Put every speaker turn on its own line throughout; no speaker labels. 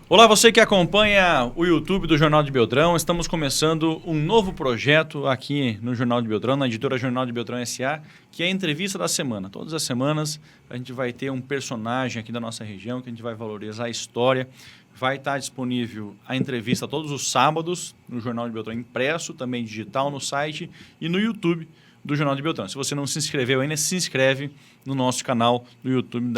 Olá, você que acompanha o YouTube do Jornal de Beltrão. Estamos começando um novo projeto aqui no Jornal de Beltrão, na editora Jornal de Beltrão S.A., que é a entrevista da semana. Todas as semanas a gente vai ter um personagem aqui da nossa região, que a gente vai valorizar a história. Vai estar disponível a entrevista todos os sábados no Jornal de Beltrão impresso, também digital no site e no YouTube do Jornal de Beltrão. Se você não se inscreveu ainda, se inscreve no nosso canal no YouTube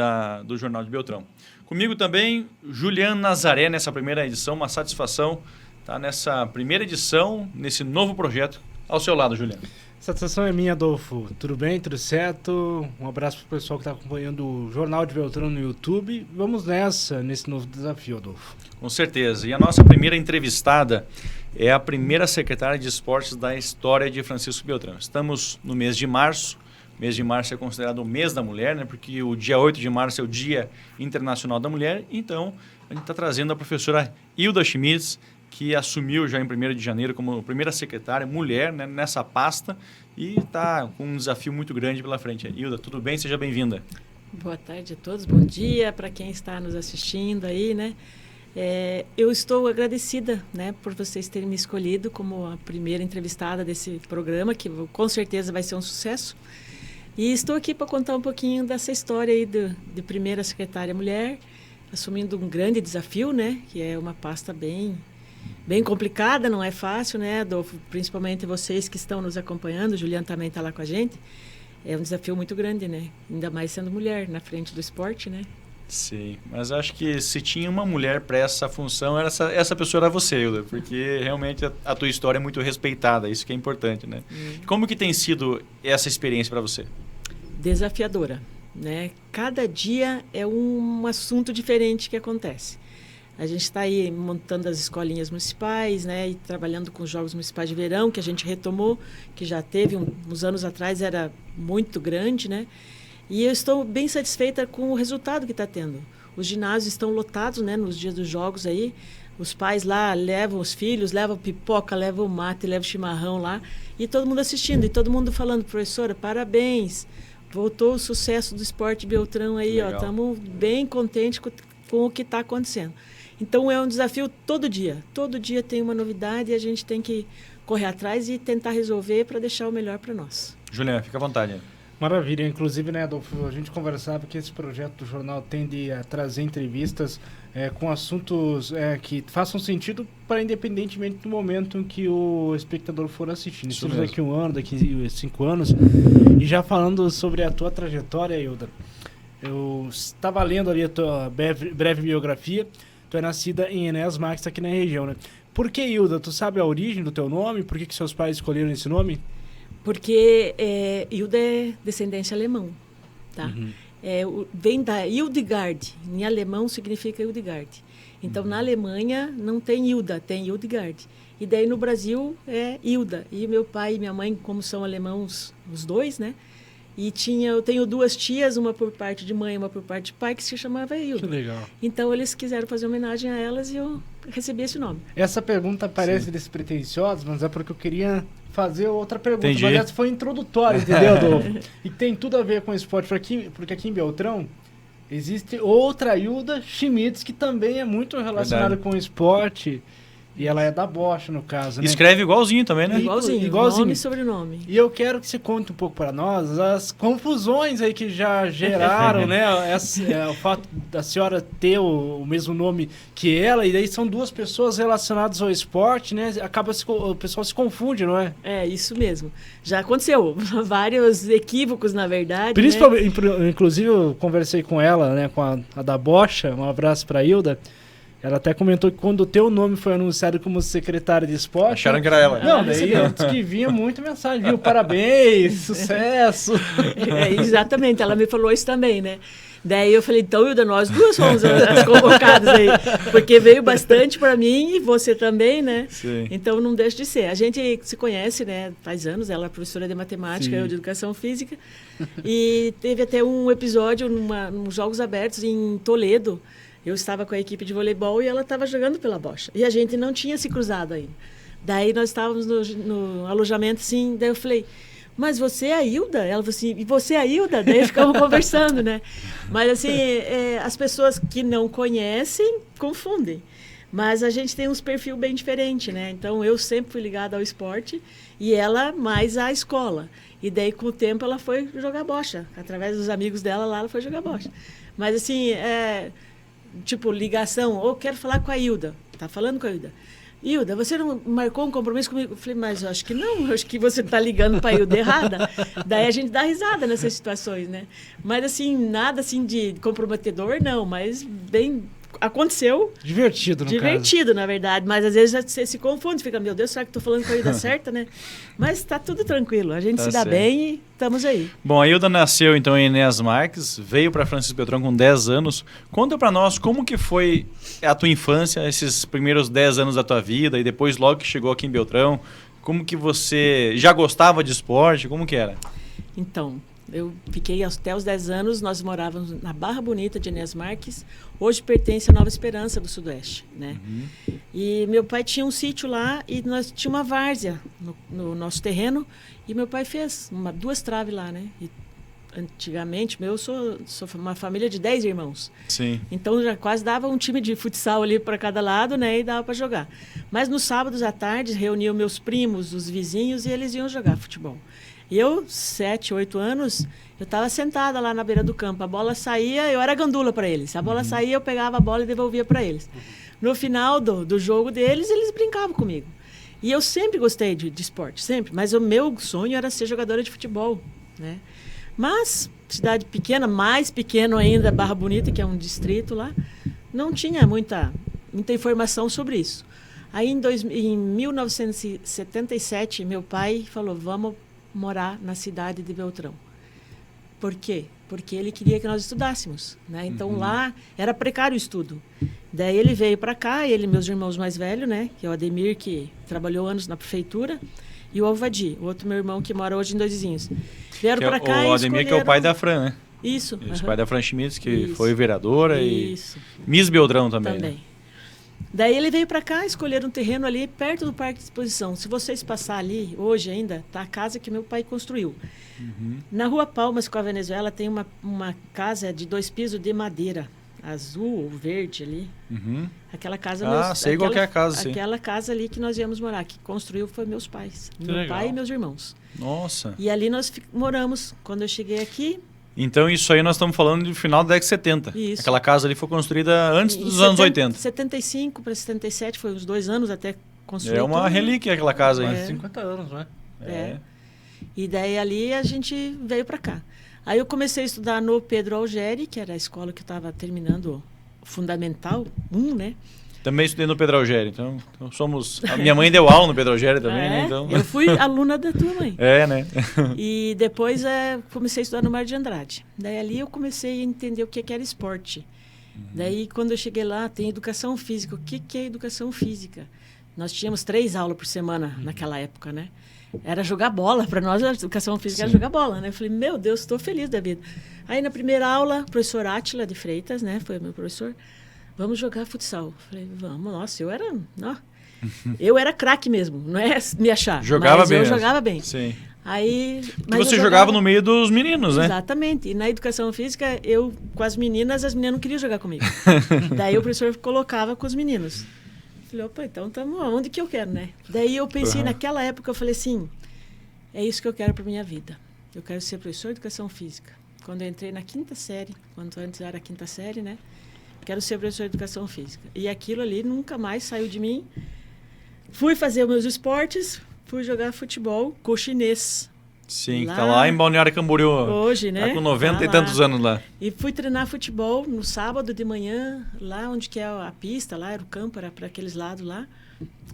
do Jornal de Beltrão. Comigo também, Juliano Nazaré, nessa primeira edição. Uma satisfação estar nessa primeira edição, nesse novo projeto. Ao seu lado, Juliano.
Satisfação é minha, Adolfo. Tudo bem? Tudo certo? Um abraço para o pessoal que está acompanhando o Jornal de Beltrão no YouTube. Vamos nesse novo desafio, Adolfo.
Com certeza. E a nossa primeira entrevistada é a primeira secretária de esportes da história de Francisco Beltrão. Estamos no mês de março. O mês de março é considerado o mês da mulher, né? Porque o dia 8 de março é o Dia Internacional da Mulher. Então, a gente está trazendo a professora Hilda Schmitz, que assumiu já em 1º de janeiro como primeira secretária mulher, né, nessa pasta, e está com um desafio muito grande pela frente. Hilda, tudo bem? Seja bem-vinda.
Boa tarde a todos, bom dia para quem está nos assistindo aí, né? Eu estou agradecida, né, por vocês terem me escolhido como a primeira entrevistada desse programa, que com certeza vai ser um sucesso. E estou aqui para contar um pouquinho dessa história aí de primeira secretária mulher, assumindo um grande desafio, né, que é uma pasta bem complicada, não é fácil, né, Adolfo? Principalmente vocês que estão nos acompanhando, o Juliano também está lá com a gente. É um desafio muito grande, né? Ainda mais sendo mulher na frente do esporte, né?
Sim, mas acho que se tinha uma mulher para essa função, essa pessoa era você, Hilda, porque realmente a tua história é muito respeitada, isso que é importante, né? Como que tem sido essa experiência para você?
Desafiadora, né? Cada dia é um assunto diferente que acontece. A gente está aí montando as escolinhas municipais, né, e trabalhando com os Jogos Municipais de Verão, que a gente retomou, que já teve uns anos atrás, era muito grande, né? E eu estou bem satisfeita com o resultado que está tendo. Os ginásios estão lotados, né, nos dias dos jogos aí. Os pais lá levam os filhos, levam pipoca, levam mate, levam chimarrão lá. E todo mundo assistindo, e todo mundo falando, professora, parabéns. Voltou o sucesso do esporte Beltrão aí, ó. Estamos bem contentes com o que está acontecendo. Então é um desafio todo dia. Todo dia tem uma novidade e a gente tem que correr atrás e tentar resolver para deixar o melhor para nós.
Juliana, fica à vontade.
Maravilha. Inclusive, né, Adolfo, a gente conversava que esse projeto do jornal tende a trazer entrevistas com assuntos que façam sentido para independentemente do momento em que o espectador for assistindo. Isso daqui 1 ano, daqui 5 anos. E já falando sobre a tua trajetória, Hilda, eu estava lendo ali a tua breve biografia. Tu é nascida em Enéas Marques, aqui na região, né? Por que Hilda? Tu sabe a origem do teu nome? Por que seus pais escolheram esse nome?
Porque Hilda é descendência alemão, tá? Vem da Hildegard. Em alemão significa Hildegard. Então, na Alemanha não tem Hilda, tem Hildegard. E daí no Brasil é Hilda. E meu pai e minha mãe, como são alemãos, os dois, né? E eu tenho 2 tias, uma por parte de mãe e uma por parte de pai, que se chamava Hilda.
Que legal.
Então, eles quiseram fazer homenagem a elas e eu recebi esse nome.
Essa pergunta parece despretensiosa, mas é porque eu queria fazer outra pergunta.
Entendi.
Mas essa foi introdutória, entendeu, Adolfo? E tem tudo a ver com o esporte, porque aqui em Beltrão existe outra Hilda Schmitz, que também é muito relacionada com o esporte. E ela é da Bocha, no caso, né?
Escreve igualzinho também, né?
Igualzinho. Nome e sobrenome.
E eu quero que você conte um pouco para nós as confusões aí que já geraram, né? O fato da senhora ter o mesmo nome que ela, e daí são 2 pessoas relacionadas ao esporte, né? O pessoal se confunde, não é?
É, isso mesmo. Já aconteceu. Vários equívocos, na verdade.
Principalmente, né? Inclusive, eu conversei com ela, né? Com a da Bocha. Um abraço para a Hilda. Ela até comentou que quando o teu nome foi anunciado como secretária de esporte...
Acharam que era ela.
Não, daí antes que vinha muita mensagem, viu? Parabéns, sucesso.
Exatamente, ela me falou isso também, né? Daí eu falei, então, Hilda, nós 2 fomos as convocadas aí. Porque veio bastante para mim e você também, né?
Sim.
Então não deixa de ser. A gente se conhece, né? Faz anos, ela é professora de matemática, eu de educação física. E teve até um episódio nos Jogos Abertos em Toledo. Eu estava com a equipe de voleibol e ela estava jogando pela Bocha. E a gente não tinha se cruzado ainda. Daí nós estávamos no alojamento, assim, daí eu falei, mas você é a Hilda? Ela falou assim, e você é a Hilda? Daí ficamos conversando, né? Mas assim, as pessoas que não conhecem, confundem. Mas a gente tem uns perfil bem diferente, né? Então, eu sempre fui ligada ao esporte e ela mais à escola. E daí, com o tempo, ela foi jogar bocha. Através dos amigos dela lá, ela foi jogar bocha. Mas assim, tipo, ligação, ou quero falar com a Hilda. Tá falando com a Hilda. Hilda, você não marcou um compromisso comigo? Eu falei, mas eu acho que não, eu acho que você está ligando para a Hilda errada. Daí a gente dá risada nessas situações, né? Mas assim, nada assim de comprometedor, não, mas bem... Aconteceu.
Divertido, no
Divertido, na verdade. Mas às vezes você se confunde, fica, meu Deus, será que estou falando com a Hilda certa, né? Mas está tudo tranquilo, a gente
Tá
se dá
certo.
bem e estamos aí.
Bom, a Hilda nasceu então em Enéas Marques, veio para Francisco Beltrão com 10 anos. Conta para nós como que foi a tua infância, esses primeiros 10 anos da tua vida e depois logo que chegou aqui em Beltrão, como que você já gostava de esporte, como que era?
Então, eu fiquei até os 10 anos, nós morávamos na Barra Bonita de Enéas Marques, hoje pertence à Nova Esperança do Sudoeste, né? E meu pai tinha um sítio lá e nós tinha uma várzea no nosso terreno e meu pai fez 2 traves lá, né? E antigamente, eu sou uma família de 10 irmãos.
Sim.
Então já quase dava um time de futsal ali para cada lado, né? E dava para jogar. Mas nos sábados à tarde reuniam meus primos, os vizinhos e eles iam jogar futebol. E eu, 7, 8 anos, eu estava sentada lá na beira do campo. A bola saía, eu era gandula para eles. A bola saía, eu pegava a bola e devolvia para eles. No final do jogo deles, eles brincavam comigo. E eu sempre gostei de esporte, sempre. Mas o meu sonho era ser jogadora de futebol, né? Mas, cidade pequena, mais pequeno ainda, Barra Bonita, que é um distrito lá, não tinha muita informação sobre isso. Aí, em 1977, meu pai falou, vamos morar na cidade de Beltrão. Por quê? Porque ele queria que nós estudássemos, né? Então, lá era precário o estudo. Daí ele veio para cá, ele e meus irmãos mais velhos, né? Que é o Ademir, que trabalhou anos na prefeitura, e o Alvadi, o outro meu irmão que mora hoje em Dois Vizinhos. Vieram para cá
o Ademir, que é o pai da Fran, né?
Isso.
O pai da Fran Schmitz, que
Isso.
foi vereadora
Isso.
e Miss Beltrão também.
Também.
Né?
Daí ele veio para cá, escolher um terreno ali perto do Parque de Exposição. Se vocês passar ali, hoje ainda, tá a casa que meu pai construiu. Na Rua Palmas, com a Venezuela, tem uma casa de 2 pisos de madeira, azul ou verde ali. Aquela casa...
Sei qual que é a casa, sim.
Aquela casa ali que nós íamos morar, que construiu foi meus pais.
Que
meu
legal.
pai e meus irmãos.
Nossa.
E ali nós moramos. Quando eu cheguei aqui...
Então, isso aí nós estamos falando do final da década de 70.
Isso.
Aquela casa ali foi construída antes dos anos 80.
75 para 77, foi uns 2 anos até construir.
É uma
tudo.
relíquia aquela casa aí.
Mais de 50 anos, não é?
É. E daí ali a gente veio para cá. Aí eu comecei a estudar no Pedro Algeri, que era a escola que eu estava terminando o Fundamental 1, né?
Também estudei no Pedro Algeri, então somos... A minha mãe deu aula no Pedro Algeri também, né? Então...
Eu fui aluna da tua mãe.
É, né?
E depois comecei a estudar no Mário de Andrade. Daí ali eu comecei a entender o que era esporte. Daí quando eu cheguei lá, tem educação física. O que é educação física? Nós tínhamos 3 aulas por semana naquela época, né? Era jogar bola. Para nós, a educação física era jogar bola, né? Eu falei, meu Deus, estou feliz da vida. Aí na primeira aula, o professor Átila de Freitas, né? Foi o meu professor. Vamos jogar futsal. Falei, vamos. Nossa, eu era craque mesmo. Não é me achar.
Jogava
mas
bem.
eu jogava bem.
Sim.
Aí,
Porque você jogava no meio dos meninos, né?
Exatamente. E na educação física, eu com as meninas não queriam jogar comigo. Daí o professor colocava com os meninos. Falei, opa, então estamos onde que eu quero, né? Daí eu pensei, naquela época, eu falei assim, é isso que eu quero para minha vida. Eu quero ser professor de educação física. Quando eu entrei na 5ª série, quando antes era a 5ª série, né? Quero ser professor de educação física. E aquilo ali nunca mais saiu de mim. Fui fazer os meus esportes, fui jogar futebol com o chinês.
Sim, que tá lá em Balneário Camboriú.
Hoje, né?
Tá com 90 e tantos anos lá.
E fui treinar futebol no sábado de manhã, lá onde que é a pista, lá era o campo, era para aqueles lados lá.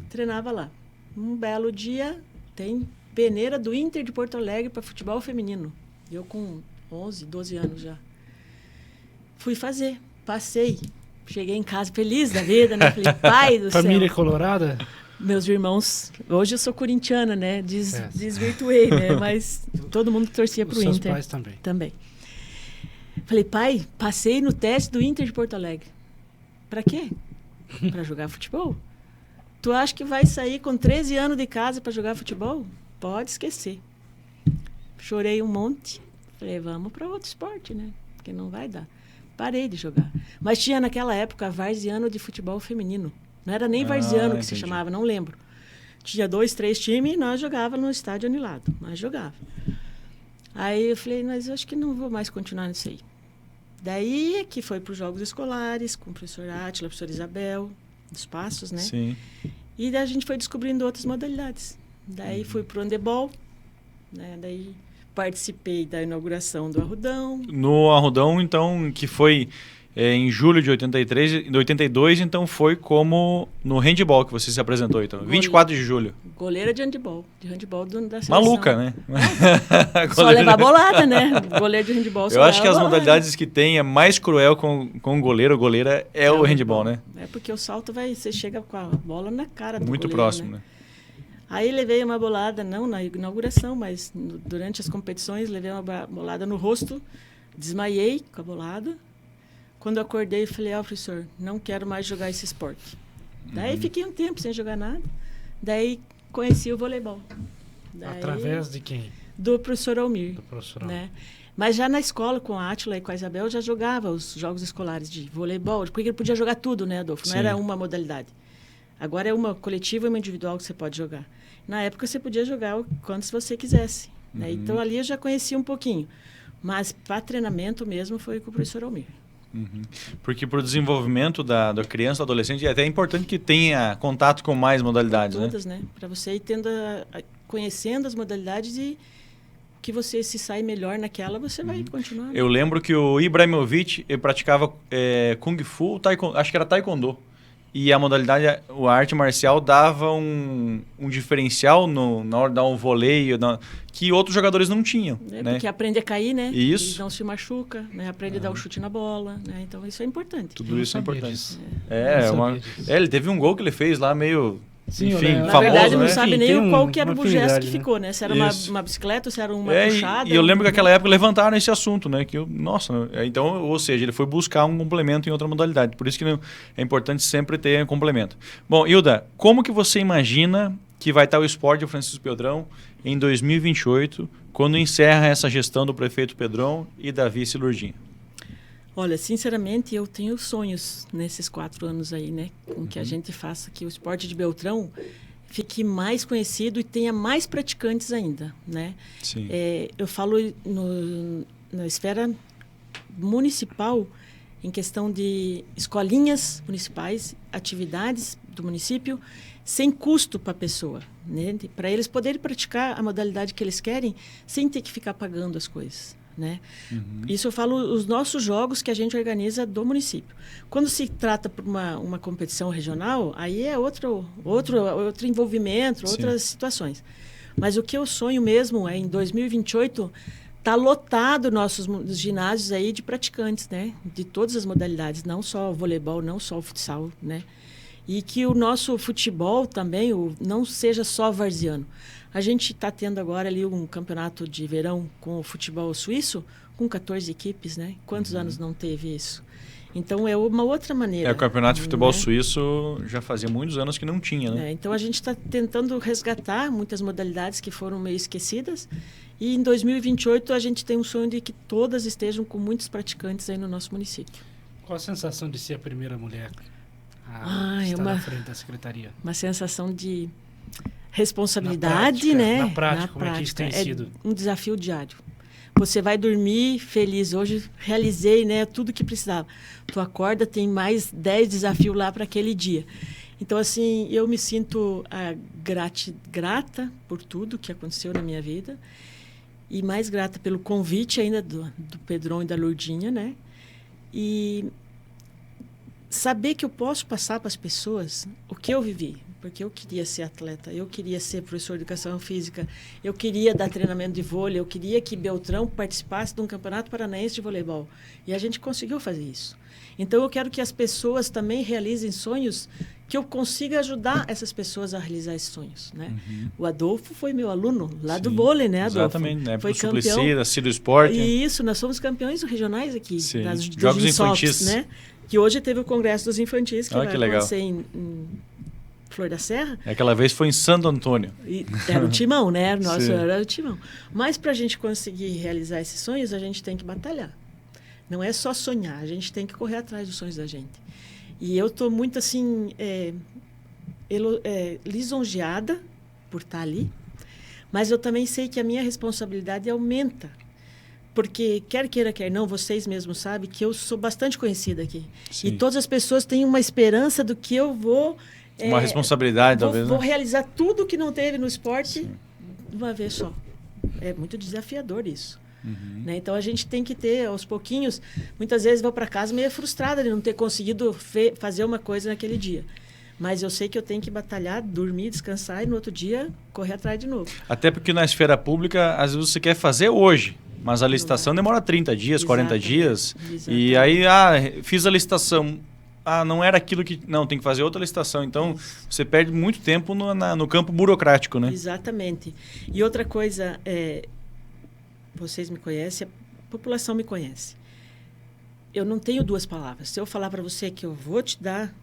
Treinava lá. Um belo dia, tem peneira do Inter de Porto Alegre para futebol feminino. Eu com 11, 12 anos já. Fui fazer. Passei, cheguei em casa feliz da vida, né? Falei, pai do céu.
Família colorada?
Meus irmãos, hoje eu sou corintiana, né? Desvirtuei, né? Mas todo mundo torcia pro Inter.
Seus pais também.
Também. Falei, pai, passei no teste do Inter de Porto Alegre. Pra quê? Pra jogar futebol. Tu acha que vai sair com 13 anos de casa pra jogar futebol? Pode esquecer. chorei um monte. Falei, vamos para outro esporte, né? Porque não vai dar. Parei de jogar. Mas tinha naquela época varziano de futebol feminino. Não era nem varziano que se chamava, não lembro. Tinha 2, 3 times e nós jogávamos no estádio anilado. Nós jogávamos. Aí eu falei, mas eu acho que não vou mais continuar nisso aí. Daí é que foi para os jogos escolares, com o professor Átila, a professora Isabel, dos Passos, né?
Sim.
E daí a gente foi descobrindo outras modalidades. Daí fui para o handebol, né? Daí participei da inauguração do Arrudão.
No Arrudão, então, que foi em julho de 82, então foi como no handball que você se apresentou, então. 24 de julho.
Goleira de handebol da seleção.
Maluca, né?
Só levar bolada, né? Goleiro de handebol só
Eu acho que as
bolada.
modalidades que tem é mais cruel com o goleiro ou goleira é o handebol, né?
É porque o salto você chega com a bola na cara do
Muito
goleiro,
próximo, né?
Aí levei uma bolada, não na inauguração, mas durante as competições, levei uma bolada no rosto, desmaiei com a bolada. Quando eu acordei, falei, professor, não quero mais jogar esse esporte. Daí fiquei um tempo sem jogar nada. Daí conheci o voleibol.
Através de quem?
Do professor Almir.
Do professor
né?
Almir.
Mas já na escola, com a Átila e com a Isabel, eu já jogava os jogos escolares de voleibol, porque ele podia jogar tudo, né, Adolfo? Não
Sim.
era uma modalidade. Agora é uma coletiva e uma individual que você pode jogar. Na época você podia jogar quantos você quisesse. Né? Então ali eu já conhecia um pouquinho. Mas para treinamento mesmo foi com o professor Almir.
Porque para o desenvolvimento da criança, do adolescente, é até importante que tenha contato com mais modalidades,
Todas, né? Para você ir conhecendo as modalidades e que você se sai melhor naquela, você vai continuar. Né?
Eu lembro que o Ibrahimovic ele praticava Kung Fu, acho que era Taekwondo. E a modalidade, a arte marcial, dava um diferencial na hora de dar um voleio, que outros jogadores não tinham. Né?
Porque aprende a cair, né?
Isso.
E não se machuca, né? Aprende a dar o chute na bola. Né? Então, isso é importante.
Tudo isso é importante.
Disso.
Ele teve um gol que ele fez lá meio...
Sim,
enfim,
na
famoso,
verdade,
né?
não sabe nem qual que era o gesto que
né?
ficou, né? Se era uma bicicleta, ou se era uma puxada.
E eu lembro que naquela época levantaram esse assunto, né? Então, ou seja, ele foi buscar um complemento em outra modalidade. Por isso que é importante sempre ter um complemento. Bom, Hilda, como que você imagina que vai estar o esporte do Francisco Beltrão em 2028, quando encerra essa gestão do prefeito Pedrão e da vice Lourdinha?
Olha, sinceramente, eu tenho sonhos nesses 4 anos aí, né? Com que a gente faça que o esporte de Beltrão fique mais conhecido e tenha mais praticantes ainda, né?
Sim.
Eu falo na esfera municipal, em questão de escolinhas municipais, atividades do município, sem custo para a pessoa, né? Para eles poderem praticar a modalidade que eles querem, sem ter que ficar pagando as coisas. Né? Isso eu falo os nossos jogos que a gente organiza do município. Quando se trata por uma competição regional, aí é outro envolvimento, outras situações. Mas o que eu sonho mesmo é em 2028 tá lotado nossos ginásios aí de praticantes, né? De todas as modalidades, não só o voleibol, não só o futsal, né? E que o nosso futebol também não seja só varziano. A gente está tendo agora ali um campeonato de verão com o futebol suíço, com 14 equipes, né? Quantos anos não teve isso? Então, é uma outra maneira.
O campeonato de futebol suíço já fazia muitos anos que não tinha, né?
Então, a gente está tentando resgatar muitas modalidades que foram meio esquecidas. E em 2028, a gente tem um sonho de que todas estejam com muitos praticantes aí no nosso município.
Qual a sensação de ser a primeira mulher a estar na frente da secretaria?
Uma sensação de responsabilidade, né?
Na prática, como é que isso tem sido?
Um desafio diário. Você vai dormir feliz. Hoje realizei, né, tudo que precisava. Tu acorda, tem mais 10 desafios lá para aquele dia. Então, assim, eu me sinto grata por tudo que aconteceu na minha vida e mais grata pelo convite ainda do Pedrão e da Lourdinha, né? E saber que eu posso passar para as pessoas o que eu vivi. Porque eu queria ser atleta, eu queria ser professor de educação física, eu queria dar treinamento de vôlei, eu queria que Beltrão participasse de um campeonato paranaense de voleibol. E a gente conseguiu fazer isso. Então, eu quero que as pessoas também realizem sonhos, que eu consiga ajudar essas pessoas a realizar esses sonhos. Né? O Adolfo foi meu aluno lá do vôlei, né, Adolfo?
Exatamente, né?
Foi
campeão.
campeão.
Ciro Esporte.
E isso, nós somos campeões regionais aqui.
Dos
Jogos
infantis.
Né? Que hoje teve o Congresso dos Infantis, que vai
que legal.
acontecer em Flor da Serra.
Aquela vez foi em Santo Antônio.
E era o timão, né? Nosso
Sim.
era o timão. Mas para a gente conseguir realizar esses sonhos, a gente tem que batalhar. Não é só sonhar, a gente tem que correr atrás dos sonhos da gente. E eu estou muito, assim, lisonjeada por estar ali, mas eu também sei que a minha responsabilidade aumenta. Porque, quer queira, quer não, vocês mesmos sabem que eu sou bastante conhecida aqui.
Sim.
E todas as pessoas têm uma esperança do que eu vou...
Uma responsabilidade, talvez,
Vou
né?
realizar tudo que não teve no esporte
Sim.
de uma vez só. É muito desafiador isso.
Uhum.
Né? Então, a gente tem que ter, aos pouquinhos... Muitas vezes, vou para casa meio frustrada de não ter conseguido fazer uma coisa naquele dia. Mas eu sei que eu tenho que batalhar, dormir, descansar e no outro dia correr atrás de novo.
Até porque na esfera pública, às vezes você quer fazer hoje, mas a licitação demora 30 dias, 40 dias.
Exatamente.
E aí, fiz a licitação. Não era aquilo que... Não, tem que fazer outra licitação. Então, você perde muito tempo no campo burocrático, né?
Exatamente. E outra coisa, vocês me conhecem, a população me conhece. Eu não tenho duas palavras. Se eu falar para você que eu vou te dar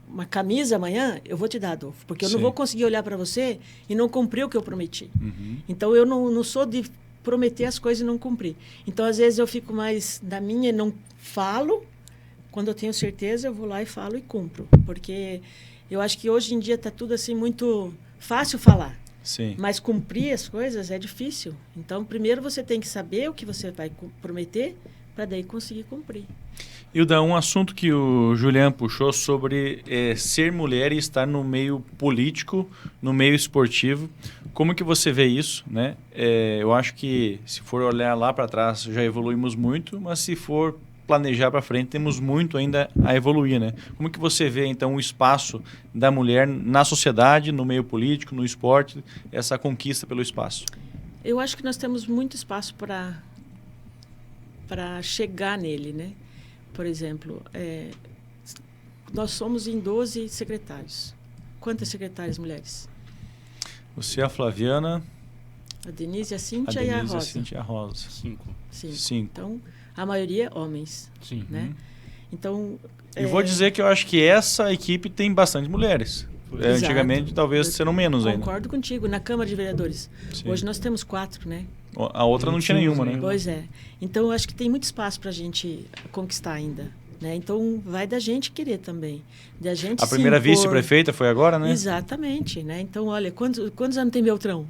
uma camisa amanhã, eu vou te dar, Adolfo. Porque eu não
Sim.
vou conseguir olhar para você e não cumprir o que eu prometi.
Uhum.
Então, eu não sou de prometer as coisas e não cumprir. Então, às vezes, eu fico mais da minha e não falo. Quando eu tenho certeza, eu vou lá e falo e cumpro. Porque eu acho que hoje em dia está tudo assim muito fácil falar.
Sim.
Mas cumprir as coisas é difícil. Então, primeiro você tem que saber o que você vai prometer para daí conseguir cumprir.
Hilda, um assunto que o Julian puxou sobre ser mulher e estar no meio político, no meio esportivo. Como que você vê isso, né? Eu acho que, se for olhar lá para trás, já evoluímos muito, mas se for planejar para frente, temos muito ainda a evoluir, né? Como que você vê, então, o espaço da mulher na sociedade, no meio político, no esporte, essa conquista pelo espaço?
Eu acho que nós temos muito espaço para chegar nele, né? Por exemplo, nós somos em 12 secretários. Quantas secretárias mulheres?
Você, a Flaviana,
A Denise, a Cíntia
a
e a
Denise,
Rosa.
a Cíntia e a Rosa.
5.
Sim.
5.
Então, a maioria homens,
Sim.
né? Então...
E vou dizer que eu acho que essa equipe tem bastante mulheres.
Exato.
Antigamente, talvez serão menos ainda.
Concordo contigo. Na Câmara de Vereadores.
Sim.
Hoje nós temos 4, né?
A outra não tinha nenhuma, né?
Pois é. Então, eu acho que tem muito espaço para a gente conquistar ainda. Né? Então, vai da gente querer também. Da gente
A primeira vice-prefeita foi agora, né?
Exatamente. Né? Então, olha, quantos anos tem Beltrão?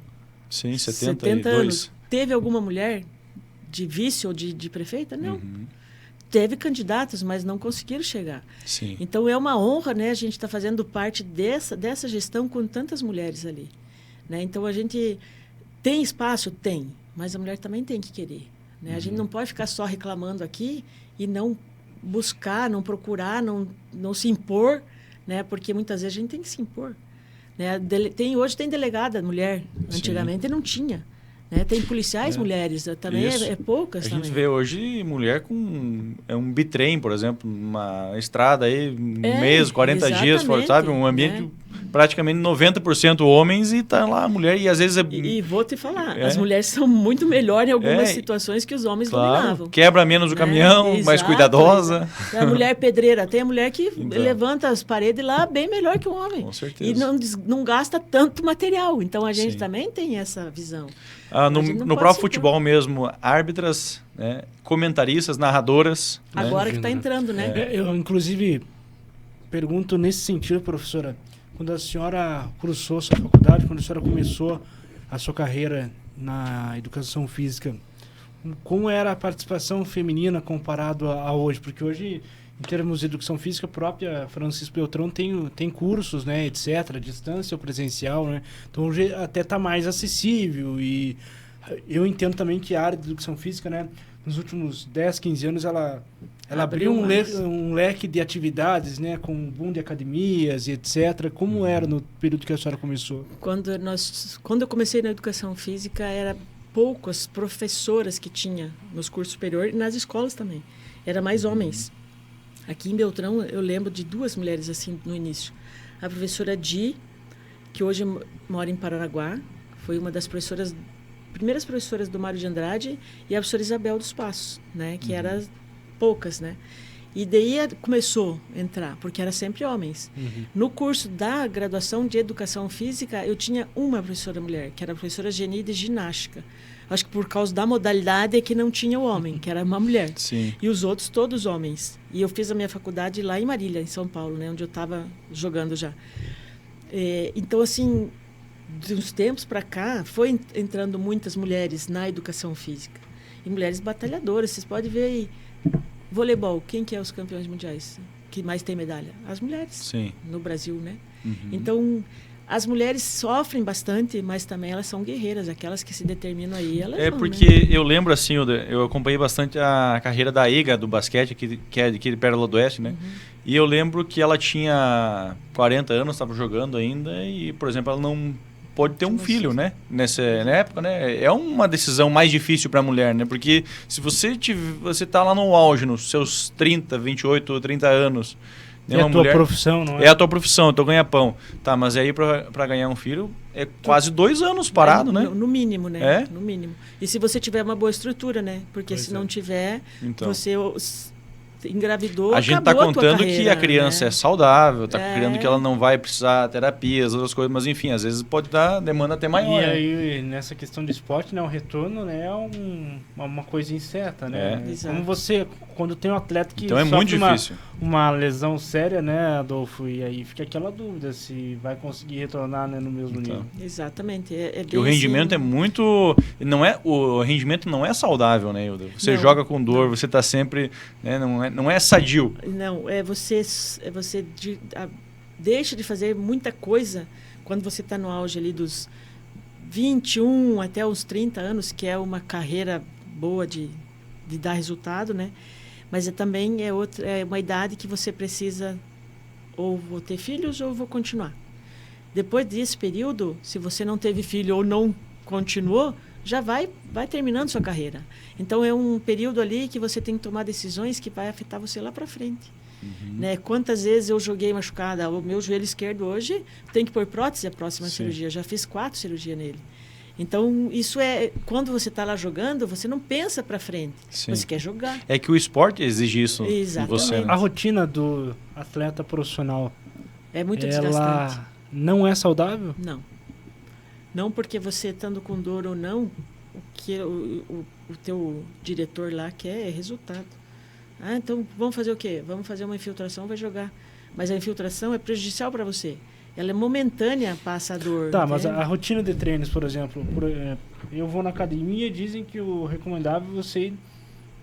Sim,
70
72.
anos. Teve alguma mulher de vice ou de prefeita? Não.
Uhum.
Teve candidatos, mas não conseguiram chegar.
Sim.
Então, é uma honra, né? A gente está fazendo parte dessa gestão com tantas mulheres ali. Né? Então, a gente tem espaço? Tem. Mas a mulher também tem que querer. Né? A gente não pode ficar só reclamando aqui e não buscar, não procurar, não se impor, né? Porque muitas vezes a gente tem que se impor. Né? Hoje tem delegada mulher, antigamente não tinha. Né? Tem policiais mulheres, também é poucas.
A
também.
gente vê hoje mulher com um bitrem, por exemplo, uma estrada aí, um mês, 40 dias, sabe? Um ambiente praticamente 90% homens e tá lá a mulher e às vezes...
E vou te falar, as mulheres são muito melhor em algumas situações que os homens dominavam.
Quebra menos o caminhão, mais cuidadosa.
A mulher pedreira, tem a mulher que levanta as paredes lá bem melhor que o homem.
Com certeza.
E não gasta tanto material. Então, a gente também tem essa visão.
No próprio futebol mesmo, árbitras, né, comentaristas, narradoras.
Agora
né?
que está entrando, né?
Eu, inclusive, pergunto nesse sentido, professora, quando a senhora cursou sua faculdade, quando a senhora começou a sua carreira na educação física, como era a participação feminina comparado a hoje? Porque hoje, em termos de educação física, a própria Francisco Beltrão tem cursos, né, etc., à distância ou presencial, né? Então, hoje até está mais acessível e eu entendo também que a área de educação física, né, nos últimos 10, 15 anos, ela abriu um leque de atividades, né, com um boom de academias e etc. Como era no período que a senhora começou?
Quando eu comecei na educação física, era poucas professoras que tinha nos cursos superiores e nas escolas também. Era mais homens. Aqui em Beltrão, eu lembro de 2 mulheres assim no início. A professora Di, que hoje mora em Paranaguá, foi uma das primeiras professoras do Mário de Andrade, e a professora Isabel dos Passos, né, que eram poucas, né? E daí começou a entrar, porque era sempre homens. No curso da graduação de Educação Física, eu tinha uma professora mulher, que era a professora Geni de ginástica. Acho que por causa da modalidade é que não tinha o homem, que era uma mulher.
Sim.
E os outros todos homens. E eu fiz a minha faculdade lá em Marília, em São Paulo, né, onde eu estava jogando já. Então, assim, de uns tempos para cá, foi entrando muitas mulheres na educação física. E mulheres batalhadoras. Vocês podem ver aí, voleibol, quem que é os campeões mundiais que mais tem medalha? As mulheres.
Sim.
No Brasil, né? Então, as mulheres sofrem bastante, mas também elas são guerreiras, aquelas que se determinam aí, elas vão,
porque
né?
eu lembro assim, eu acompanhei bastante a carreira da Ega do basquete, que é de Pérola do Oeste, né? E eu lembro que ela tinha 40 anos, estava jogando ainda e, por exemplo, ela não pode ter um filho, né? Na época, né? É uma decisão mais difícil para a mulher, né? Porque se você tá lá no auge, nos seus 30, 28, 30 anos...
É a tua profissão, não é?
É a tua profissão, teu ganha-pão. Tá, mas aí para ganhar um filho é quase 2 anos parado, né?
No mínimo, né?
É?
No mínimo. E se você tiver uma boa estrutura, né? Porque se não tiver,
então,
você engravidou,
a gente está contando
carreira,
que a criança
né?
é saudável, está criando que ela não vai precisar terapias, outras coisas, mas enfim, às vezes pode dar demanda até maior.
E aí, nessa questão de esporte, né, o retorno, né, é uma coisa incerta, né? Como você, quando tem um atleta que
então é muito difícil.
Uma lesão séria, né, Adolfo, e aí fica aquela dúvida se vai conseguir retornar, né, no mesmo nível.
Exatamente.
E o rendimento
assim,
é muito... o rendimento não é saudável, né, Hilda? Você joga com dor, você está sempre... Né, não é sadio.
Não, você deixa de fazer muita coisa quando você está no auge ali dos 21 até os 30 anos, que é uma carreira boa de dar resultado, né? Mas também é uma idade que você precisa ou vou ter filhos ou vou continuar. Depois desse período, se você não teve filho ou não continuou, já vai terminando sua carreira. Então, é um período ali que você tem que tomar decisões que vai afetar você lá para frente. Né? Quantas vezes eu joguei machucada? O meu joelho esquerdo hoje tem que pôr prótese a próxima cirurgia. Já fiz 4 cirurgias nele. Então, isso é... Quando você está lá jogando, você não pensa para frente. Sim. Você quer jogar.
É que o esporte exige isso em você. Né?
A rotina do atleta profissional...
É muito desgastante.
Ela não é saudável?
Não. Não porque você estando com dor ou não, o que o teu diretor lá quer é resultado. Ah, então vamos fazer o quê? Vamos fazer uma infiltração, vai jogar. Mas a infiltração é prejudicial para você. Ela é momentânea, passa a dor.
Tá, mas a rotina de treinos, por exemplo, eu vou na academia e dizem que o recomendável é você ir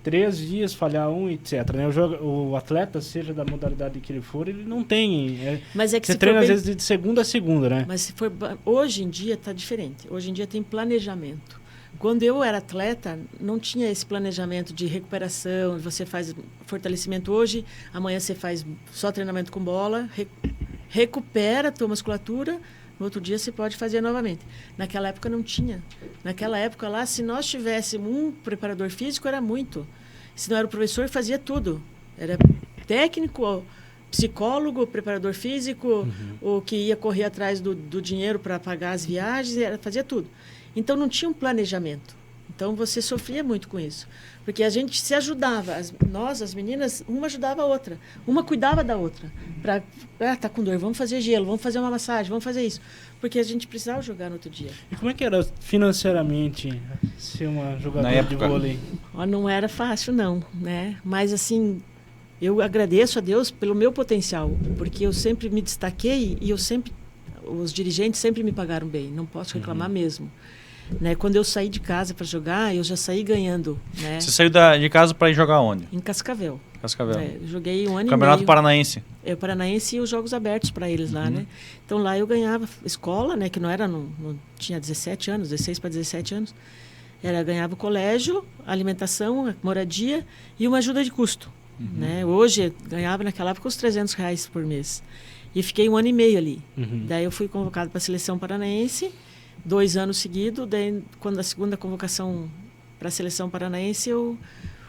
3 dias, falhar um, etc. Né? O atleta, seja da modalidade que ele for, ele não tem...
Mas é que
você treina às vezes de segunda a segunda, né?
Mas se for, hoje em dia está diferente. Hoje em dia tem planejamento. Quando eu era atleta, não tinha esse planejamento de recuperação, você faz fortalecimento hoje, amanhã você faz só treinamento com bola, recupera a tua musculatura, no outro dia você pode fazer novamente. Naquela época não tinha. Naquela época lá, se nós tivéssemos um preparador físico, era muito. Se não era o professor, fazia tudo. Era técnico, psicólogo, preparador físico, o que ia correr atrás do dinheiro para pagar as viagens, fazia tudo. Então, não tinha um planejamento. Então, você sofria muito com isso. Porque a gente se ajudava. Nós, as meninas, uma ajudava a outra. Uma cuidava da outra. Tá com dor, vamos fazer gelo, vamos fazer uma massagem, vamos fazer isso. Porque a gente precisava jogar no outro dia.
E como é que era financeiramente ser uma jogadora de vôlei?
Não era fácil, não, né? Mas, assim, eu agradeço a Deus pelo meu potencial. Porque eu sempre me destaquei e os dirigentes sempre me pagaram bem. Não posso reclamar mesmo. Né? Quando eu saí de casa para jogar, eu já saí ganhando. Né?
Você saiu de casa para ir jogar onde?
Em Cascavel.
Cascavel.
Joguei um ano e meio.
Campeonato Paranaense.
O Paranaense e os jogos abertos para eles lá, né? Então lá eu ganhava escola, né? Que não era, não tinha 17 anos, 16 para 17 anos. Ganhava o colégio, alimentação, moradia e uma ajuda de custo. Né? Hoje, ganhava naquela época os R$300 por mês. E fiquei um ano e meio ali. Daí eu fui convocado para a seleção paranaense, 2 anos seguidos. Daí, quando a segunda convocação para a seleção paranaense, o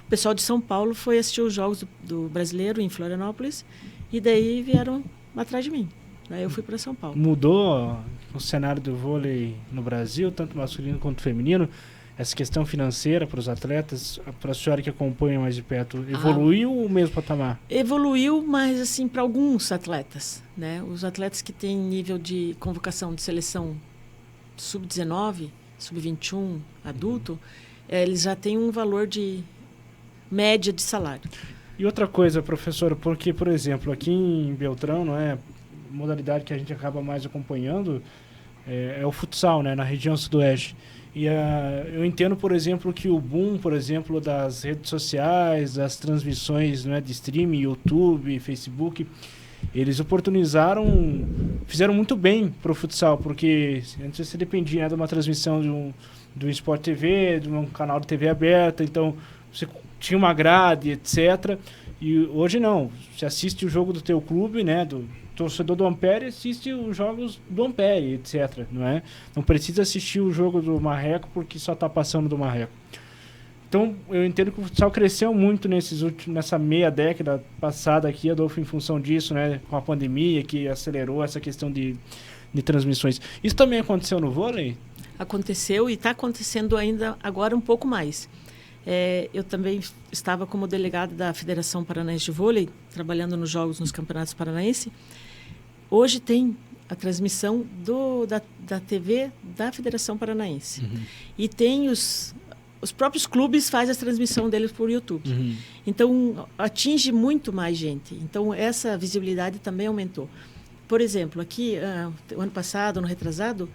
pessoal de São Paulo foi assistir os jogos do Brasileiro em Florianópolis. E daí vieram atrás de mim. Daí eu fui para São Paulo.
Mudou o cenário do vôlei no Brasil, tanto masculino quanto feminino. essa questão financeira para os atletas, para a senhora que acompanha mais de perto, evoluiu o mesmo patamar?
Evoluiu, mas assim, para alguns atletas, né? Os atletas que têm nível de convocação de seleção sub-19, sub-21, adulto, eles já têm um valor de média de salário.
E outra coisa, professora, porque, por exemplo, aqui em Beltrão, não é, modalidade que a gente acaba mais acompanhando é o futsal, né, na região sudoeste. E eu entendo, por exemplo, que o boom, por exemplo, das redes sociais, das transmissões, né, de streaming, YouTube, Facebook, eles oportunizaram, fizeram muito bem para o futsal, porque antes você dependia, né, de uma transmissão do Sport TV, de um canal de TV aberta, então você tinha uma grade, etc. E hoje não, você assiste o jogo do teu clube, né, do torcedor do Ampere, assiste os jogos do Ampere, etc. Não é? Não precisa assistir o jogo do Marreco porque só está passando do Marreco. Então, eu entendo que o futsal cresceu muito nessa meia década passada aqui, Adolfo, em função disso, né, com a pandemia, que acelerou essa questão de transmissões. Isso também aconteceu no vôlei?
Aconteceu e está acontecendo ainda agora um pouco mais. Eu também estava como delegado da Federação Paranaense de Vôlei, trabalhando nos jogos nos campeonatos paranaenses. Hoje tem a transmissão da TV da Federação Paranaense. Uhum. E tem os próprios clubes fazem a transmissão deles por YouTube. Uhum. Então, atinge muito mais gente. Então, essa visibilidade também aumentou. Por exemplo, aqui, o ano passado, ano retrasado,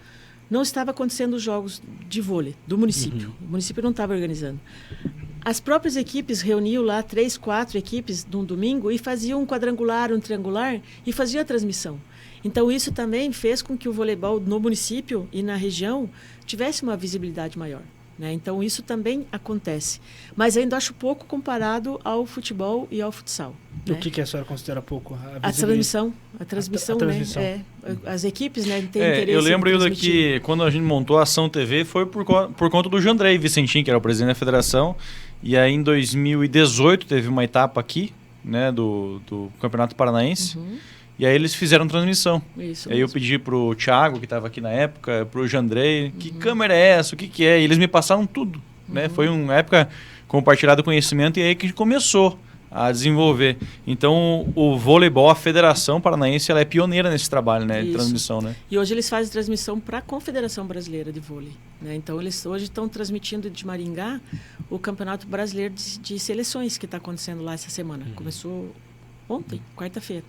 não estava acontecendo os jogos de vôlei do município. Uhum. O município não estava organizando. As próprias equipes reuniam lá 3, 4 equipes num domingo e faziam um quadrangular, um triangular e faziam a transmissão. Então, isso também fez com que o voleibol no município e na região tivesse uma visibilidade maior, né? Então, isso também acontece. Mas ainda acho pouco comparado ao futebol e ao futsal.
E né? O que a senhora considera pouco?
A transmissão, né? As equipes, né, têm interesse.
Eu lembro ainda que quando a gente montou a Ação TV foi por conta do Jandrei Vicentim, que era o presidente da federação. E aí, em 2018, teve uma etapa aqui, né, do Campeonato Paranaense. Uhum. E aí eles fizeram transmissão. Isso aí mesmo. Eu pedi pro Thiago, que estava aqui na época, pro Jandrei, que câmera é essa, o que é? E eles me passaram tudo, né? Foi uma época compartilhado conhecimento e aí que começou a desenvolver. Então, o voleibol, a Federação Paranaense, ela é pioneira nesse trabalho, né, de transmissão, né?
E hoje eles fazem transmissão para a Confederação Brasileira de Vôlei, né? Então, eles hoje estão transmitindo de Maringá o Campeonato Brasileiro de Seleções, que está acontecendo lá essa semana. Começou ontem, quarta-feira.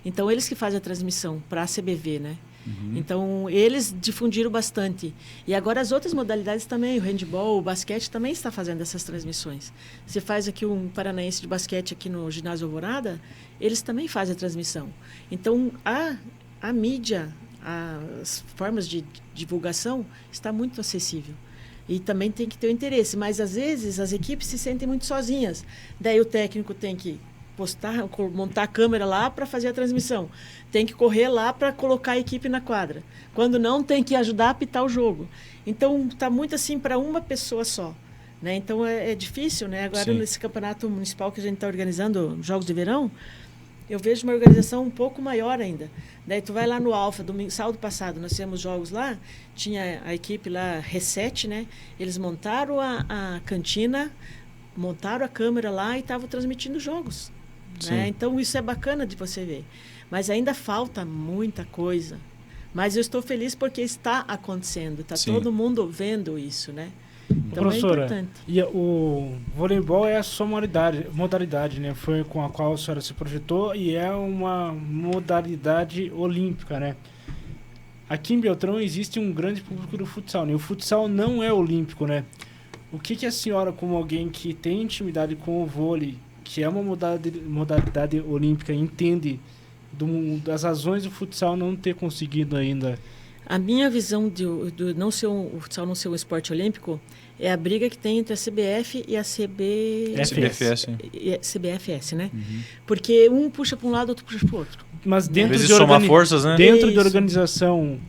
Então, eles que fazem a transmissão para a CBV, né? Uhum. Então, eles difundiram bastante. E agora as outras modalidades também, o handebol, o basquete também está fazendo essas transmissões. Você faz aqui um paranaense de basquete aqui no Ginásio Alvorada, eles também fazem a transmissão. Então, a mídia, as formas de divulgação está muito acessível. E também tem que ter o interesse. Mas, às vezes, as equipes se sentem muito sozinhas. Daí o técnico tem que montar a câmera lá para fazer a transmissão. Tem que correr lá para colocar a equipe na quadra. Quando não, tem que ajudar a apitar o jogo. Então, está muito assim para uma pessoa só, né? Então, é difícil, né? Agora, nesse campeonato municipal que a gente está organizando, Jogos de Verão, eu vejo uma organização um pouco maior ainda. Daí, tu vai lá no Alfa, sábado passado, nós fizemos jogos lá, tinha a equipe lá, Reset, né? Eles montaram a cantina, montaram a câmera lá e estavam transmitindo jogos. Né? Então, isso é bacana de você ver. Mas ainda falta muita coisa. Mas eu estou feliz porque está acontecendo. Está todo mundo vendo isso, né? Então,
professora,
é importante.
E o voleibol é a sua modalidade, né? Foi com a qual a senhora se projetou e é uma modalidade olímpica, né? Aqui em Beltrão existe um grande público do futsal, né? O futsal não é olímpico, né? O que a senhora, como alguém que tem intimidade com o vôlei, que é uma modalidade olímpica, entende das razões do futsal não ter conseguido ainda?
A minha visão do o futsal não ser um esporte olímpico é a briga que tem entre a CBF e a CBFS, né? Uhum. Porque um puxa para um lado, outro puxa para o outro.
Mas dentro
forças, né?
Dentro da organização,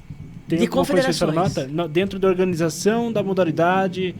de confederações.
Dentro da organização da modalidade...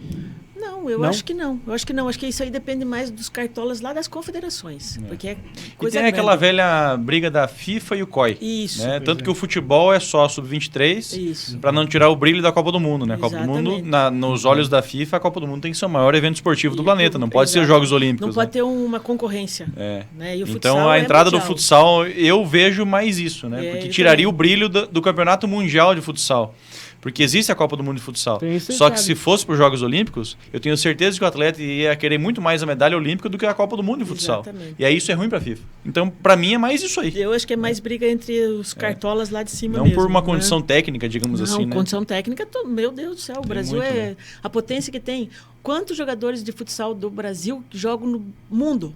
Não, eu acho que não. Eu acho que não. Acho que isso aí depende mais dos cartolas lá das confederações. Porque é coisa
e tem aquela velha briga da FIFA e o COI.
Isso.
Né? Tanto que o futebol é só sub-23, para não tirar o brilho da Copa do Mundo. Né? A Copa do Mundo, nos olhos da FIFA, a Copa do Mundo tem que ser o maior evento esportivo do planeta. Não pode ser os Jogos Olímpicos.
Não pode ter uma concorrência. Né? E o
então, a entrada do futsal, eu vejo mais isso. Né? Porque tiraria o brilho do Campeonato Mundial de Futsal. Porque existe a Copa do Mundo de Futsal. Só que se fosse para os Jogos Olímpicos, eu tenho certeza que o atleta ia querer muito mais a medalha olímpica do que a Copa do Mundo de Futsal.
Exatamente.
E aí isso é ruim para a FIFA. Então, para mim, é mais isso aí.
Eu acho que é mais briga entre os cartolas lá de cima
não
mesmo.
Não por uma condição técnica, digamos assim.
Não, condição técnica, meu Deus do céu. O Brasil é a potência que tem. Quantos jogadores de futsal do Brasil jogam no mundo?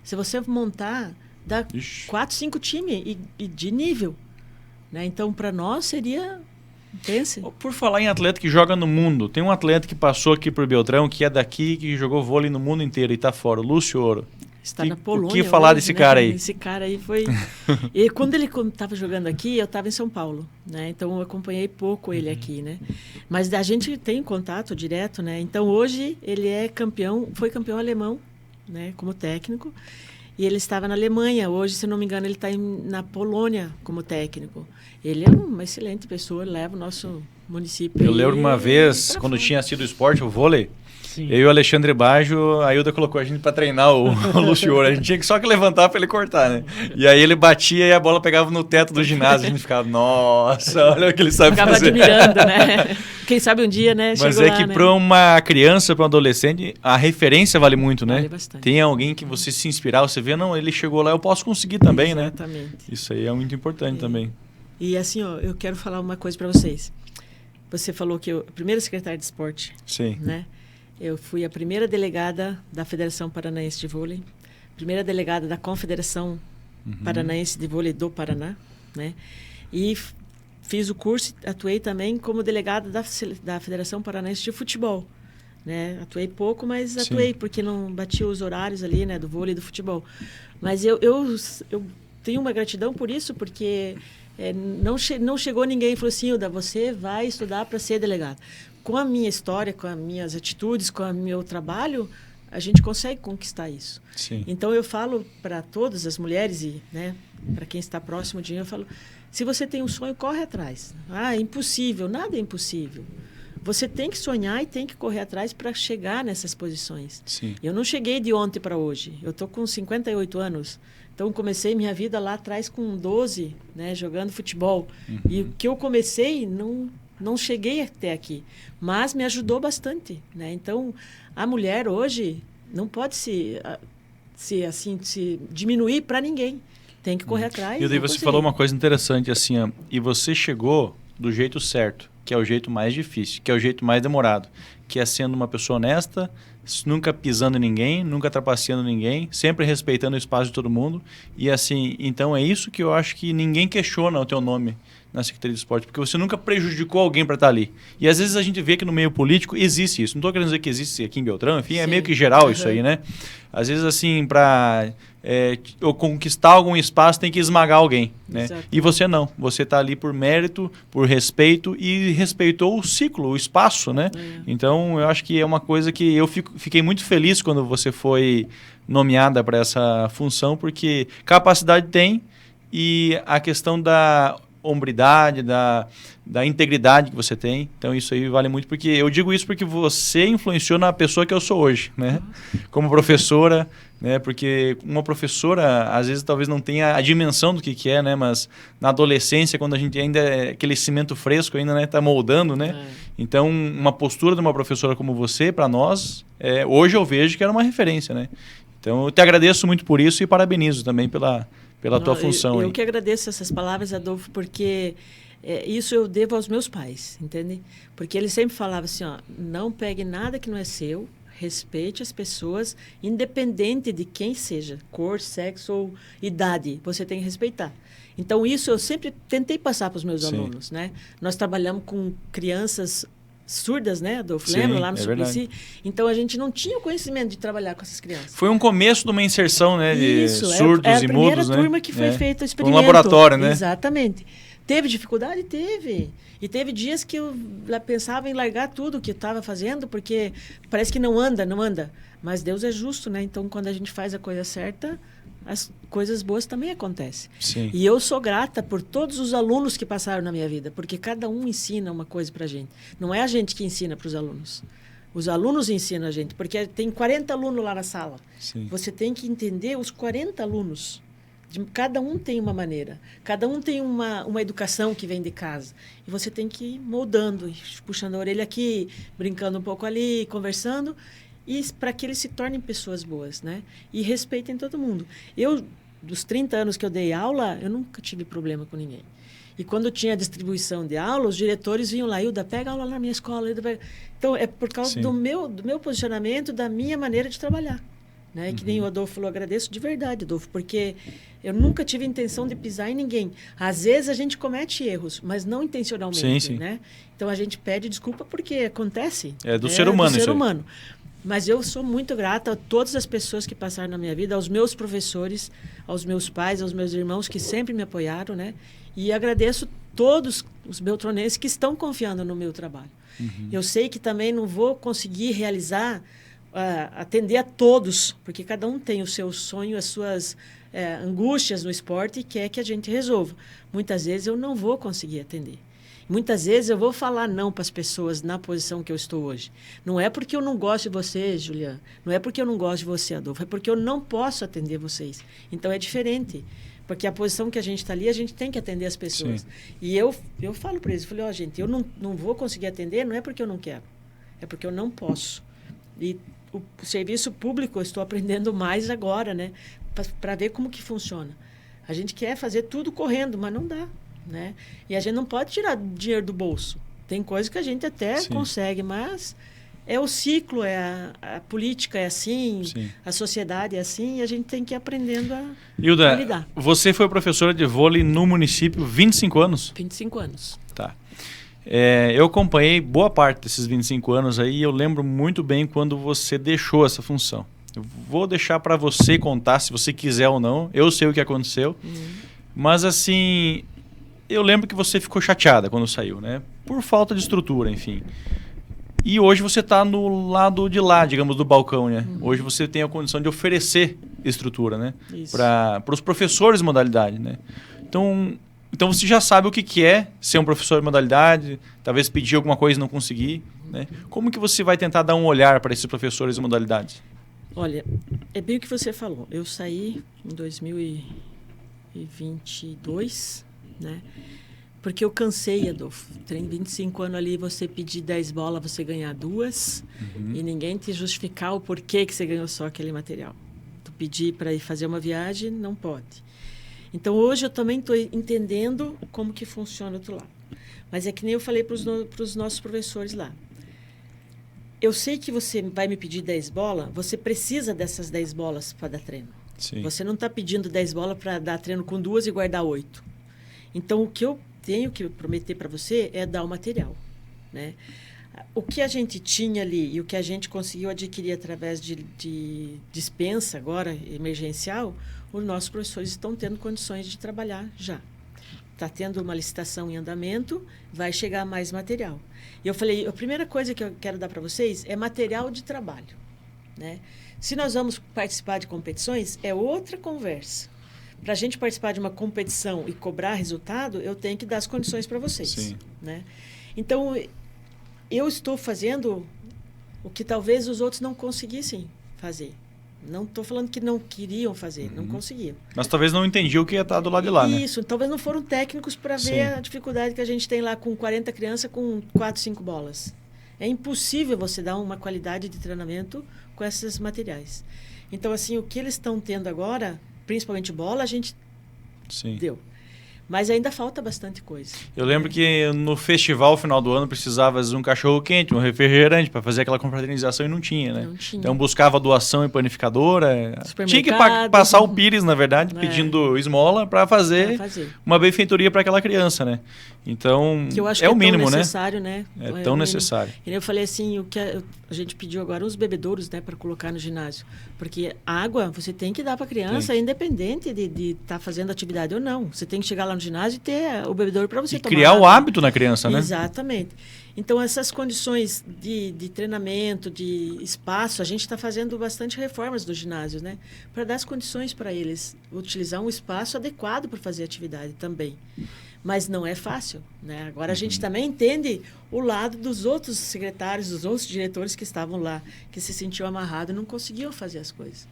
Se você montar, dá 4, 5 times e de nível. Né? Então, para nós, seria... Pense.
Por falar em atleta que joga no mundo, tem um atleta que passou aqui por Beltrão, que é daqui, que jogou vôlei no mundo inteiro e está fora, o Lúcio Ouro.
Está na Polônia.
O que falar desse cara aí?
Esse cara aí foi... E quando ele estava jogando aqui, eu estava em São Paulo, né? Então eu acompanhei pouco ele aqui, né? Mas a gente tem contato direto, né? Então hoje ele foi campeão alemão, né? Como técnico. E ele estava na Alemanha. Hoje, se não me engano, ele está na Polônia como técnico. Ele é uma excelente pessoa, leva o nosso município.
Eu lembro uma vez, quando tinha sido o esporte, o vôlei, eu e o Alexandre Baggio, a Ilda colocou a gente para treinar o Lúcio Ouro. A gente tinha só que levantar para ele cortar, né? E aí ele batia e a bola pegava no teto do ginásio. A gente ficava, nossa, olha o que ele sabe
ficava
fazer.
Admirando, né? Quem sabe um dia, né?
Mas é
lá,
que
né?
para uma criança, para um adolescente, a referência vale muito, né?
Vale bastante.
Tem alguém que você se inspirar, você vê, não, ele chegou lá, eu posso conseguir também,
Exatamente.
Né? Isso aí é muito importante também.
E assim, ó, eu quero falar uma coisa para vocês. Você falou que eu, primeira secretária de esporte,
sim,
né? Eu fui a primeira delegada da Federação Paranaense de Vôlei, primeira delegada da Confederação Paranaense de Vôlei do Paraná, né? E fiz o curso, atuei também como delegada da Federação Paranaense de Futebol, né? Atuei pouco, mas atuei, porque não batia os horários ali, né? Do vôlei e do futebol. Mas eu tenho uma gratidão por isso, porque não chegou ninguém e falou assim, Hilda, você vai estudar para ser delegada. Com a minha história, com as minhas atitudes, com o meu trabalho, a gente consegue conquistar isso.
Sim.
Então, eu falo para todas as mulheres e, né, para quem está próximo de mim, eu falo, se você tem um sonho, corre atrás. Ah, é impossível. Nada é impossível. Você tem que sonhar e tem que correr atrás para chegar nessas posições.
Sim.
Eu não cheguei de ontem para hoje. Eu estou com 58 anos. Então, comecei minha vida lá atrás com 12, né, jogando futebol. E o que eu comecei, não cheguei até aqui. Mas me ajudou bastante. Né? Então, a mulher hoje não pode se diminuir para ninguém. Tem que correr atrás.
E daí você falou uma coisa interessante, assim, ó, e você chegou do jeito certo, que é o jeito mais difícil, que é o jeito mais demorado, que é sendo uma pessoa honesta, nunca pisando em ninguém, nunca trapaceando ninguém, sempre respeitando o espaço de todo mundo. E assim, então é isso que eu acho que ninguém questiona o teu nome na Secretaria de Esporte, porque você nunca prejudicou alguém para estar ali. E às vezes a gente vê que no meio político existe isso. Não estou querendo dizer que existe aqui em Beltrão, enfim, é meio que geral isso aí, né? Às vezes, assim, para eu conquistar algum espaço, tem que esmagar alguém, né? E você não. Você está ali por mérito, por respeito e respeitou o ciclo, o espaço, né? Então, eu acho que é uma coisa que eu fiquei muito feliz quando você foi nomeada para essa função, porque capacidade tem e a questão da hombridade, da integridade que você tem. Então, isso aí vale muito, porque eu digo isso porque você influenciou na pessoa que eu sou hoje, né? Como professora, né? Porque uma professora, às vezes, talvez não tenha a dimensão do que é, né? Mas na adolescência, quando a gente ainda é aquele cimento fresco, ainda, né, tá moldando, né? Então, uma postura de uma professora como você, para nós, hoje eu vejo que era uma referência, né? Então, eu te agradeço muito por isso e parabenizo também pela tua função.
Eu que agradeço essas palavras, Adolfo, porque isso eu devo aos meus pais, entende? Porque eles sempre falavam assim, ó, não pegue nada que não é seu, respeite as pessoas, independente de quem seja, cor, sexo ou idade, você tem que respeitar. Então, isso eu sempre tentei passar para os meus alunos, né? Nós trabalhamos com crianças surdas, né, Adolfo? Lembra lá no Suplicy? Então, a gente não tinha o conhecimento de trabalhar com essas crianças.
Foi um começo de uma inserção, né, de surdos e mudos, né?
A primeira turma que foi feita o experimento.
Um laboratório, né?
Exatamente. Teve dificuldade? Teve. E teve dias que eu pensava em largar tudo que eu estava fazendo, porque parece que não anda. Mas Deus é justo, né? Então, quando a gente faz a coisa certa, as coisas boas também acontecem.
Sim.
E eu sou grata por todos os alunos que passaram na minha vida, porque cada um ensina uma coisa para a gente. Não é a gente que ensina para os alunos. Os alunos ensinam a gente, porque tem 40 alunos lá na sala.
Sim.
Você tem que entender os 40 alunos. Cada um tem uma maneira, cada um tem uma educação que vem de casa. E você tem que ir moldando, puxando a orelha aqui, brincando um pouco ali, conversando, e para que eles se tornem pessoas boas, né? E respeitem todo mundo. Eu, dos 30 anos que eu dei aula, eu nunca tive problema com ninguém. E quando tinha distribuição de aula, os diretores vinham lá, Hilda, pega aula na minha escola. Então, é por causa do meu posicionamento, da minha maneira de trabalhar. Né? Que nem o Adolfo falou, agradeço de verdade, Adolfo, porque eu nunca tive intenção de pisar em ninguém. Às vezes a gente comete erros, mas não intencionalmente.
Sim.
Né? Então a gente pede desculpa porque acontece.
É do ser humano
do
isso
ser
aí.
humano. Mas eu sou muito grata a todas as pessoas que passaram na minha vida, aos meus professores, aos meus pais, aos meus irmãos que sempre me apoiaram, né? E agradeço todos os beltronenses que estão confiando no meu trabalho. Eu sei que também não vou conseguir realizar, atender a todos, porque cada um tem o seu sonho, as suas angústias no esporte e quer que a gente resolva. Muitas vezes eu não vou conseguir atender. Muitas vezes eu vou falar não para as pessoas na posição que eu estou hoje. Não é porque eu não gosto de você, Juliana. Não é porque eu não gosto de você, Adolfo. É porque eu não posso atender vocês. Então, é diferente. Porque a posição que a gente está ali, a gente tem que atender as pessoas. Sim. E eu falo para eles, eu falei, gente, eu não vou conseguir atender, não é porque eu não quero. É porque eu não posso. E o serviço público eu estou aprendendo mais agora, né? Para ver como que funciona. A gente quer fazer tudo correndo, mas não dá. Né? E a gente não pode tirar dinheiro do bolso. Tem coisas que a gente até consegue, mas é o ciclo, a política é assim, a sociedade é assim, e a gente tem que ir aprendendo a lidar.
Você foi professora de vôlei no município 25 anos?
25 anos.
Tá. Eu acompanhei boa parte desses 25 anos aí e eu lembro muito bem quando você deixou essa função. Eu vou deixar para você contar, se você quiser ou não. Eu sei o que aconteceu. Mas assim... Eu lembro que você ficou chateada quando saiu, né? Por falta de estrutura, enfim. E hoje você está no lado de lá, digamos, do balcão, né? Hoje você tem a condição de oferecer estrutura, né? Para os professores de modalidade, né? Então você já sabe o que é ser um professor de modalidade, talvez pedir alguma coisa e não conseguir, né? Como que você vai tentar dar um olhar para esses professores de modalidade?
Olha, é bem o que você falou. Eu saí em 2022... Né? Porque eu cansei, Adolfo. Tem 25 anos ali, você pedir 10 bolas, você ganhar 2, e ninguém te justificar o porquê que você ganhou só aquele material. Tu pedir para ir fazer uma viagem, não pode. Então, hoje eu também estou entendendo como que funciona do outro lado. Mas é que nem eu falei para os nossos professores lá. Eu sei que você vai me pedir 10 bolas, você precisa dessas 10 bolas para dar treino.
Sim. Você
não está pedindo 10 bolas para dar treino com 2 e guardar 8. Então, o que eu tenho que prometer para você é dar o material, né? O que a gente tinha ali e o que a gente conseguiu adquirir através de dispensa agora, emergencial, os nossos professores estão tendo condições de trabalhar já. Está tendo uma licitação em andamento, vai chegar mais material. E eu falei, a primeira coisa que eu quero dar para vocês é material de trabalho, né? Se nós vamos participar de competições, é outra conversa. Para a gente participar de uma competição e cobrar resultado, eu tenho que dar as condições para vocês.
Sim.
Né? Então, eu estou fazendo o que talvez os outros não conseguissem fazer. Não estou falando que não queriam fazer, não conseguiam.
Mas talvez não entendiam o que ia estar do lado de lá, né?
Isso, talvez não foram técnicos para ver a dificuldade que a gente tem lá com 40 crianças com 4, 5 bolas. É impossível você dar uma qualidade de treinamento com esses materiais. Então, assim, o que eles estão tendo agora... Principalmente bola, a gente deu. Mas ainda falta bastante coisa.
Eu lembro que no festival, final do ano, precisava de um cachorro-quente, um refrigerante, para fazer aquela confraternização e não tinha, né?
Não tinha.
Então buscava doação em panificadora. Tinha que passar o pires, na verdade, pedindo esmola para fazer uma benfeitoria para aquela criança, né? Então,
que eu acho
é
que
o mínimo,
tão
né?
necessário, né?
É tão necessário.
E eu falei assim, o que a gente pediu agora, os bebedouros, né, para colocar no ginásio. Porque água você tem que dar para a criança, independente de estar fazendo atividade ou não. Você tem que chegar lá no ginásio e ter o bebedouro para você tomar
criar
água.
o hábito na criança, né?
Exatamente. Então, essas condições de treinamento, de espaço, a gente está fazendo bastante reformas no ginásio, né? Para dar as condições para eles utilizar um espaço adequado para fazer atividade também. Mas não é fácil, né? Agora a gente também entende o lado dos outros secretários, dos outros diretores que estavam lá, que se sentiam amarrados e não conseguiam fazer as coisas.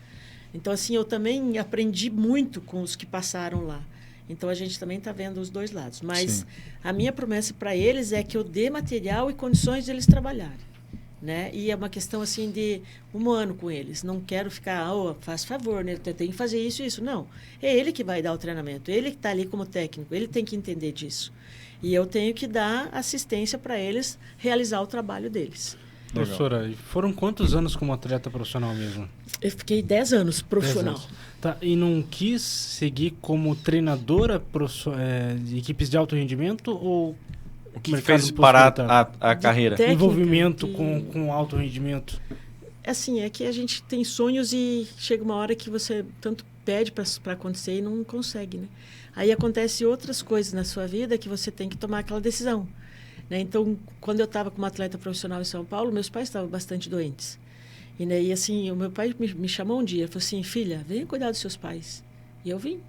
Então, assim, eu também aprendi muito com os que passaram lá. Então, a gente também está vendo os dois lados. Mas a minha promessa para eles é que eu dê material e condições de eles trabalharem. Né? E é uma questão assim de humano com eles. Não quero ficar, faz favor, né? Tem que fazer isso e isso. Não. É ele que vai dar o treinamento. Ele que está ali como técnico. Ele tem que entender disso. E eu tenho que dar assistência para eles realizar o trabalho deles.
Legal. Professora, foram quantos anos como atleta profissional mesmo?
Eu fiquei 10 anos profissional.
10 anos. Tá, e não quis seguir como treinadora de equipes de alto rendimento ou
o que fez parar a carreira?
Técnica, envolvimento com alto rendimento?
Assim, é que a gente tem sonhos e chega uma hora que você tanto pede para acontecer e não consegue, né? Aí acontece outras coisas na sua vida que você tem que tomar aquela decisão. Né? Então, quando eu estava como atleta profissional em São Paulo, meus pais estavam bastante doentes. E daí, assim, o meu pai me chamou um dia, falou assim, filha, venha cuidar dos seus pais. E eu vim.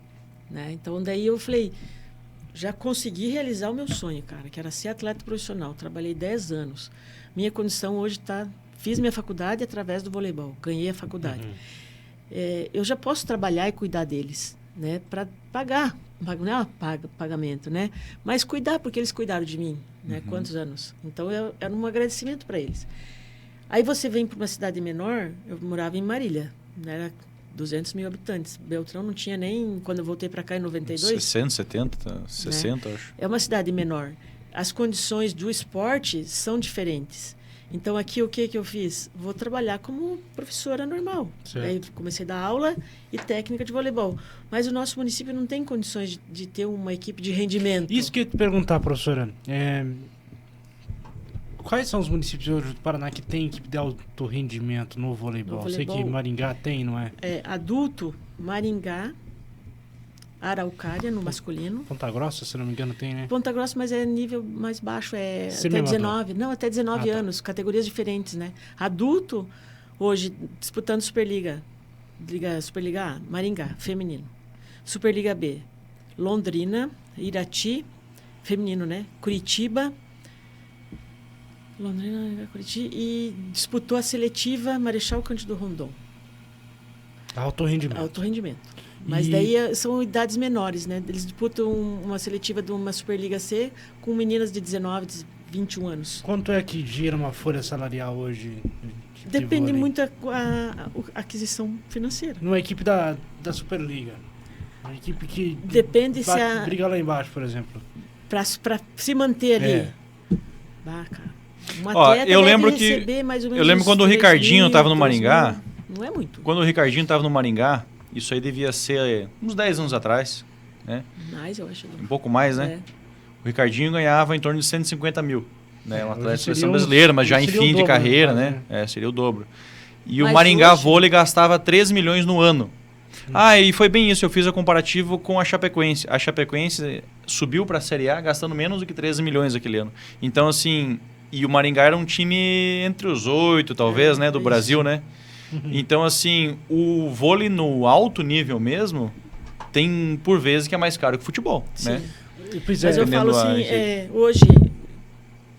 Né? Então, daí eu falei, já consegui realizar o meu sonho, cara, que era ser atleta profissional. Trabalhei 10 anos. Minha condição hoje está... Fiz minha faculdade através do voleibol. Ganhei a faculdade. Eu já posso trabalhar e cuidar deles, né? Para pagar. Não é pagamento, né? Mas cuidar, porque eles cuidaram de mim. Né? Quantos anos? Então, era um agradecimento para eles. Aí você vem para uma cidade menor, eu morava em Marília, né? Era 200 mil habitantes. Beltrão não tinha nem, quando eu voltei para cá em 92...
60, 70, 60, acho.
É uma cidade menor. As condições do esporte são diferentes. Então, aqui, o que eu fiz? Vou trabalhar como professora normal. Aí comecei a dar aula e técnica de voleibol. Mas o nosso município não tem condições de ter uma equipe de rendimento.
Isso que eu ia te perguntar, professora. Quais são os municípios hoje do Paraná que tem equipe de alto rendimento no voleibol? Sei que Maringá tem, não é?
Adulto, Maringá, Araucária, no masculino.
Ponta Grossa, se não me engano, tem, né?
Ponta Grossa, mas é nível mais baixo, até 19. Não, até 19 anos, categorias diferentes, né? Adulto, hoje, disputando Superliga. Superliga A, Maringá, feminino. Superliga B, Londrina, Irati, feminino, né? Curitiba, Londrina, Curitiba, e disputou a seletiva Marechal Cândido Rondon.
Alto rendimento.
Alto rendimento. Mas daí são idades menores, né? Eles disputam uma seletiva de uma Superliga C com meninas de 19, 21 anos.
Quanto é que gira uma folha salarial hoje?
Depende muito a aquisição financeira.
Numa equipe da Superliga. Uma equipe que
depende se
briga lá embaixo, por exemplo.
Para se manter ali. Cara. Um atleta
eu lembro
receber mais ou menos.
Eu lembro quando o Ricardinho estava no Maringá.
Não é muito.
Quando o Ricardinho estava no Maringá, isso aí devia ser uns 10 anos atrás, né?
Mais, eu acho.
Um pouco mais, né? O Ricardinho ganhava em torno de 150 mil. Né? Um atleta de seleção
um,
brasileira, mas já em fim de carreira, né? Seria o dobro. E o Maringá Vôlei gastava 13 milhões no ano. E foi bem isso. Eu fiz o comparativo com a Chapecoense. A Chapecoense subiu para a Série A gastando menos do que 13 milhões aquele ano. Então, assim... E o Maringá era um time entre os 8, talvez, né? Do Brasil, né? Então, assim, o vôlei no alto nível mesmo tem, por vezes, que é mais caro que o futebol, né?
Mas eu falo assim, hoje,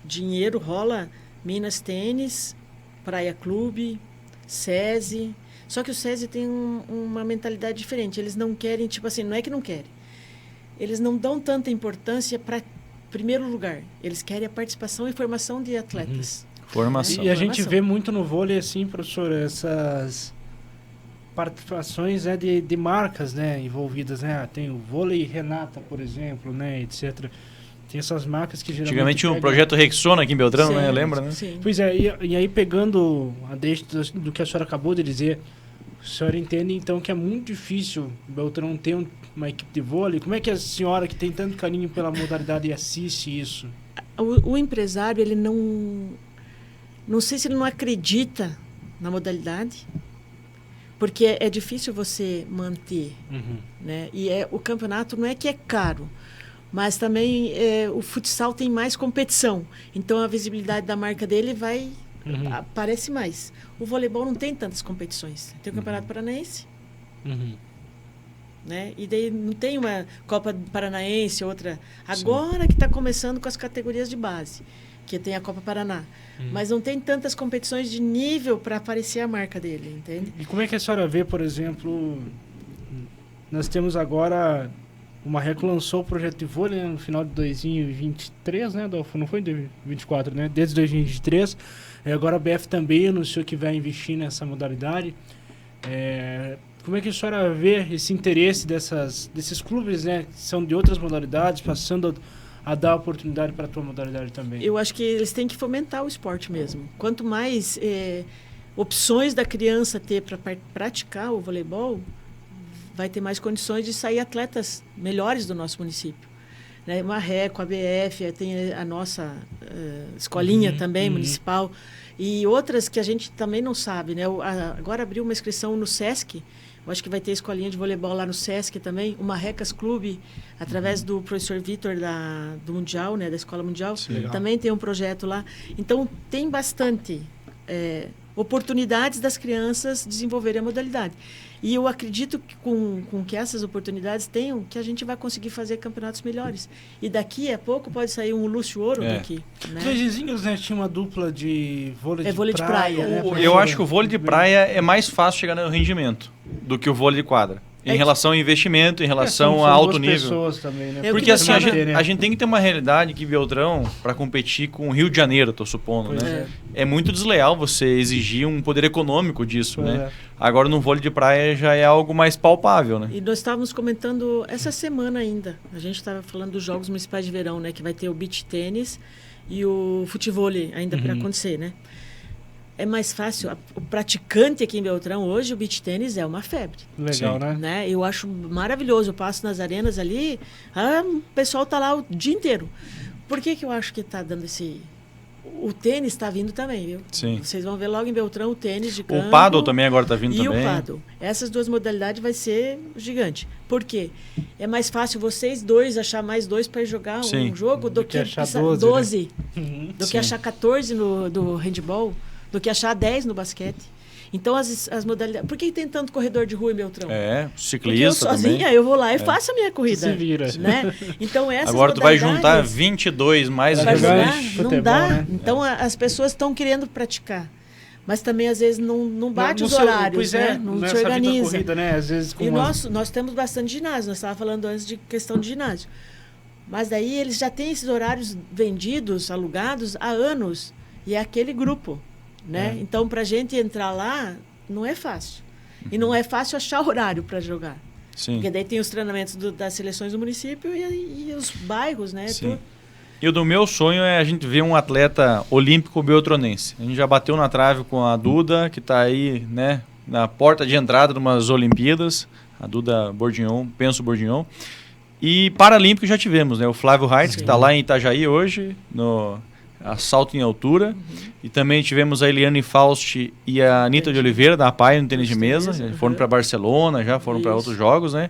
dinheiro rola Minas Tênis, Praia Clube, SESI. Só que o SESI tem uma mentalidade diferente. Eles não querem, tipo assim, não é que não querem. Eles não dão tanta importância para primeiro lugar. Eles querem a participação e formação de atletas.
Formação.
E a gente vê muito no vôlei, assim, professor, essas participações de marcas, né, envolvidas, né? Tem o Vôlei Renata, por exemplo, né, etc. Tem essas marcas que geralmente...
Antigamente tinha o projeto Rexona aqui em Beltrão, né? Lembra, né?
Sim.
Pois é, e aí pegando a deixa do que a senhora acabou de dizer, O senhor entende, então, que é muito difícil o Beltrão ter uma equipe de vôlei? Como é que a senhora, que tem tanto carinho pela modalidade, assiste isso?
O empresário, ele não sei se ele não acredita na modalidade, porque é difícil você manter, né? E o campeonato não é que é caro, mas também o futsal tem mais competição, então a visibilidade da marca dele aparece mais. O voleibol não tem tantas competições, tem o Campeonato Paranaense, né? E daí não tem uma Copa Paranaense, outra agora que está começando com as categorias de base, que tem a Copa Paraná. Mas não tem tantas competições de nível para aparecer a marca dele, entende?
E como é que a senhora vê, por exemplo, nós temos agora, o Marreco lançou o projeto de vôlei, né, no final de 2023, né, Adolfo? Não foi em 2024, né? Desde 2023. Agora a BF também anunciou que vai investir nessa modalidade. Como é que a senhora vê esse interesse desses clubes, né, que são de outras modalidades, passando a dar oportunidade para a tua modalidade também?
Eu acho que eles têm que fomentar o esporte mesmo. Quanto mais opções da criança ter para praticar o voleibol, vai ter mais condições de sair atletas melhores do nosso município. Né? Marreco, a BF, tem a nossa escolinha também, municipal, e outras que a gente também não sabe. Né? Agora abriu uma inscrição no SESC. Eu acho que vai ter escolinha de voleibol lá no SESC também, o Marrecas Clube, através do professor Vitor do Mundial, né, da Escola Mundial, também tem um projeto lá. Então, tem bastante oportunidades das crianças desenvolverem a modalidade. E eu acredito que com que essas oportunidades tenham, que a gente vai conseguir fazer campeonatos melhores. E daqui a pouco pode sair um Lúcio Ouro daqui. Né?
Os vizinhos, né, tinha uma dupla de vôlei de
vôlei
praia.
de praia.
Né?
Eu acho que o vôlei de praia é mais fácil chegar no rendimento do que o vôlei de quadra. Em relação ao investimento, em relação a alto nível.
Pessoas também, né?
Porque assim, a gente tem que ter uma realidade que Beltrão, para competir com o Rio de Janeiro, estou supondo, né? É muito desleal você exigir um poder econômico disso, né? Agora no vôlei de praia já é algo mais palpável, né?
E nós estávamos comentando essa semana ainda, a gente estava falando dos Jogos Municipais de Verão, né? Que vai ter o beach tênis e o futevôlei ainda para acontecer, né? É mais fácil. O praticante aqui em Beltrão, hoje, o beach tênis é uma febre.
Legal, né?
Eu acho maravilhoso. Eu passo nas arenas ali, o pessoal está lá o dia inteiro. Por que eu acho que está dando esse... O tênis está vindo também, viu?
Sim.
Vocês vão ver logo em Beltrão o tênis de campo.
O paddle também agora está vindo
e
também.
E o paddle. Essas duas modalidades vai ser gigante. Por quê? É mais fácil vocês dois achar mais dois para jogar um jogo do que
achar
12.
Né?
Do que achar 14 do handball. Do que achar 10 no basquete. Então, as modalidades... Por que tem tanto corredor de rua em Beltrão?
Ciclista
porque eu sozinha,
também.
eu vou lá e faço a minha corrida.
Se vira.
Né? Então, essas
agora tu vai juntar 22 mais...
Vai jogar?
futebol,
não dá.
né?
Então, as pessoas estão querendo praticar. Mas também, às vezes, não bate os horários, né? Não se organiza.
Corrida, né? Às vezes,
e nós temos bastante ginásio. Nós estávamos falando antes de questão de ginásio. Mas daí, eles já têm esses horários vendidos, alugados, há anos. E é aquele grupo. Né? Então, para a gente entrar lá, não é fácil. E não é fácil achar horário para jogar.
Sim.
Porque daí tem os treinamentos das seleções do município e os bairros, né?
Sim. E o do meu sonho é a gente ver um atleta olímpico beltronense. A gente já bateu na trave com a Duda, que está aí, né, na porta de entrada de umas Olimpíadas. A Duda Bourdignon, Penso Bourdignon. E paralímpico já tivemos, né? O Flávio Reitz, que está lá em Itajaí hoje, no... salto em altura. E também tivemos a Eliane Faust e a Anitta de Oliveira, da APAI, no tênis de mesa. Foram para Barcelona, já foram para outros jogos, né?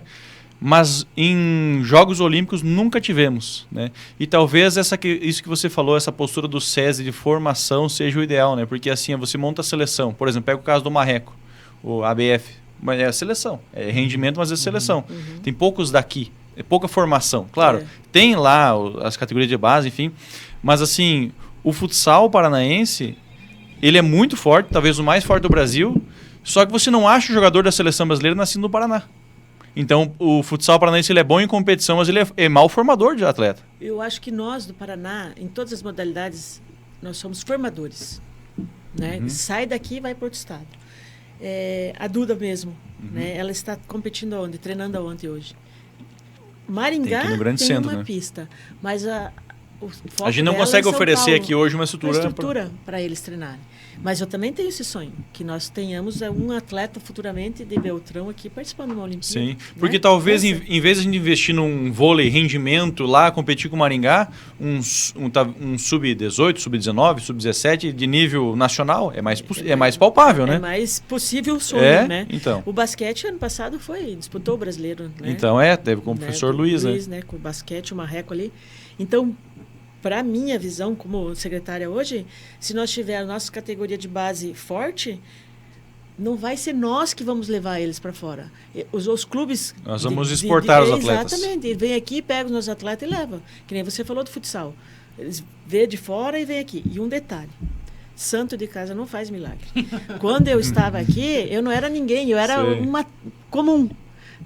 Mas em Jogos Olímpicos nunca tivemos, né? E talvez isso que você falou, essa postura do SESI de formação seja o ideal, né? Porque assim, você monta a seleção. Por exemplo, pega o caso do Marreco, o ABF. Mas é a seleção. É rendimento, mas é seleção. Tem poucos daqui. É pouca formação. Claro, tem lá as categorias de base, enfim. Mas assim, o futsal paranaense, ele é muito forte, talvez o mais forte do Brasil, só que você não acha o jogador da seleção brasileira nascido no Paraná. Então, o futsal paranaense ele é bom em competição, mas ele é mau formador de atleta.
Eu acho que nós, do Paraná, em todas as modalidades, nós somos formadores. Né? Sai daqui e vai para outro estado. A Duda mesmo, né? Ela está competindo aonde? Treinando aonde hoje? Maringá tem
centro,
uma
né?
pista, mas o foco
A gente não
dela
consegue
é São
oferecer
Paulo,
aqui hoje uma
uma
estrutura...
estrutura para eles treinarem. Mas eu também tenho esse sonho, que nós tenhamos um atleta futuramente de Beltrão aqui participando de uma Olimpíada.
Sim, porque talvez
Essa.
em vez de a gente investir num vôlei rendimento lá, competir com o Maringá, um sub-18, sub-19, sub-17 de nível nacional, é mais palpável, né?
É mais possível o sonho, né?
Então.
O basquete, ano passado, disputou o brasileiro, né?
Então, teve com o professor Luiz, né?
Com o basquete, o marreco ali. Então, para minha visão como secretária hoje, se nós tivermos a nossa categoria de base forte, não vai ser nós que vamos levar eles para fora. Os clubes...
Nós vamos exportar os atletas.
Exatamente. Vem aqui, pega os nossos atletas e leva. Que nem você falou do futsal. Eles vêm de fora e vêm aqui. E um detalhe. Santo de casa não faz milagre. Quando eu estava aqui, eu não era ninguém. Eu era uma comum.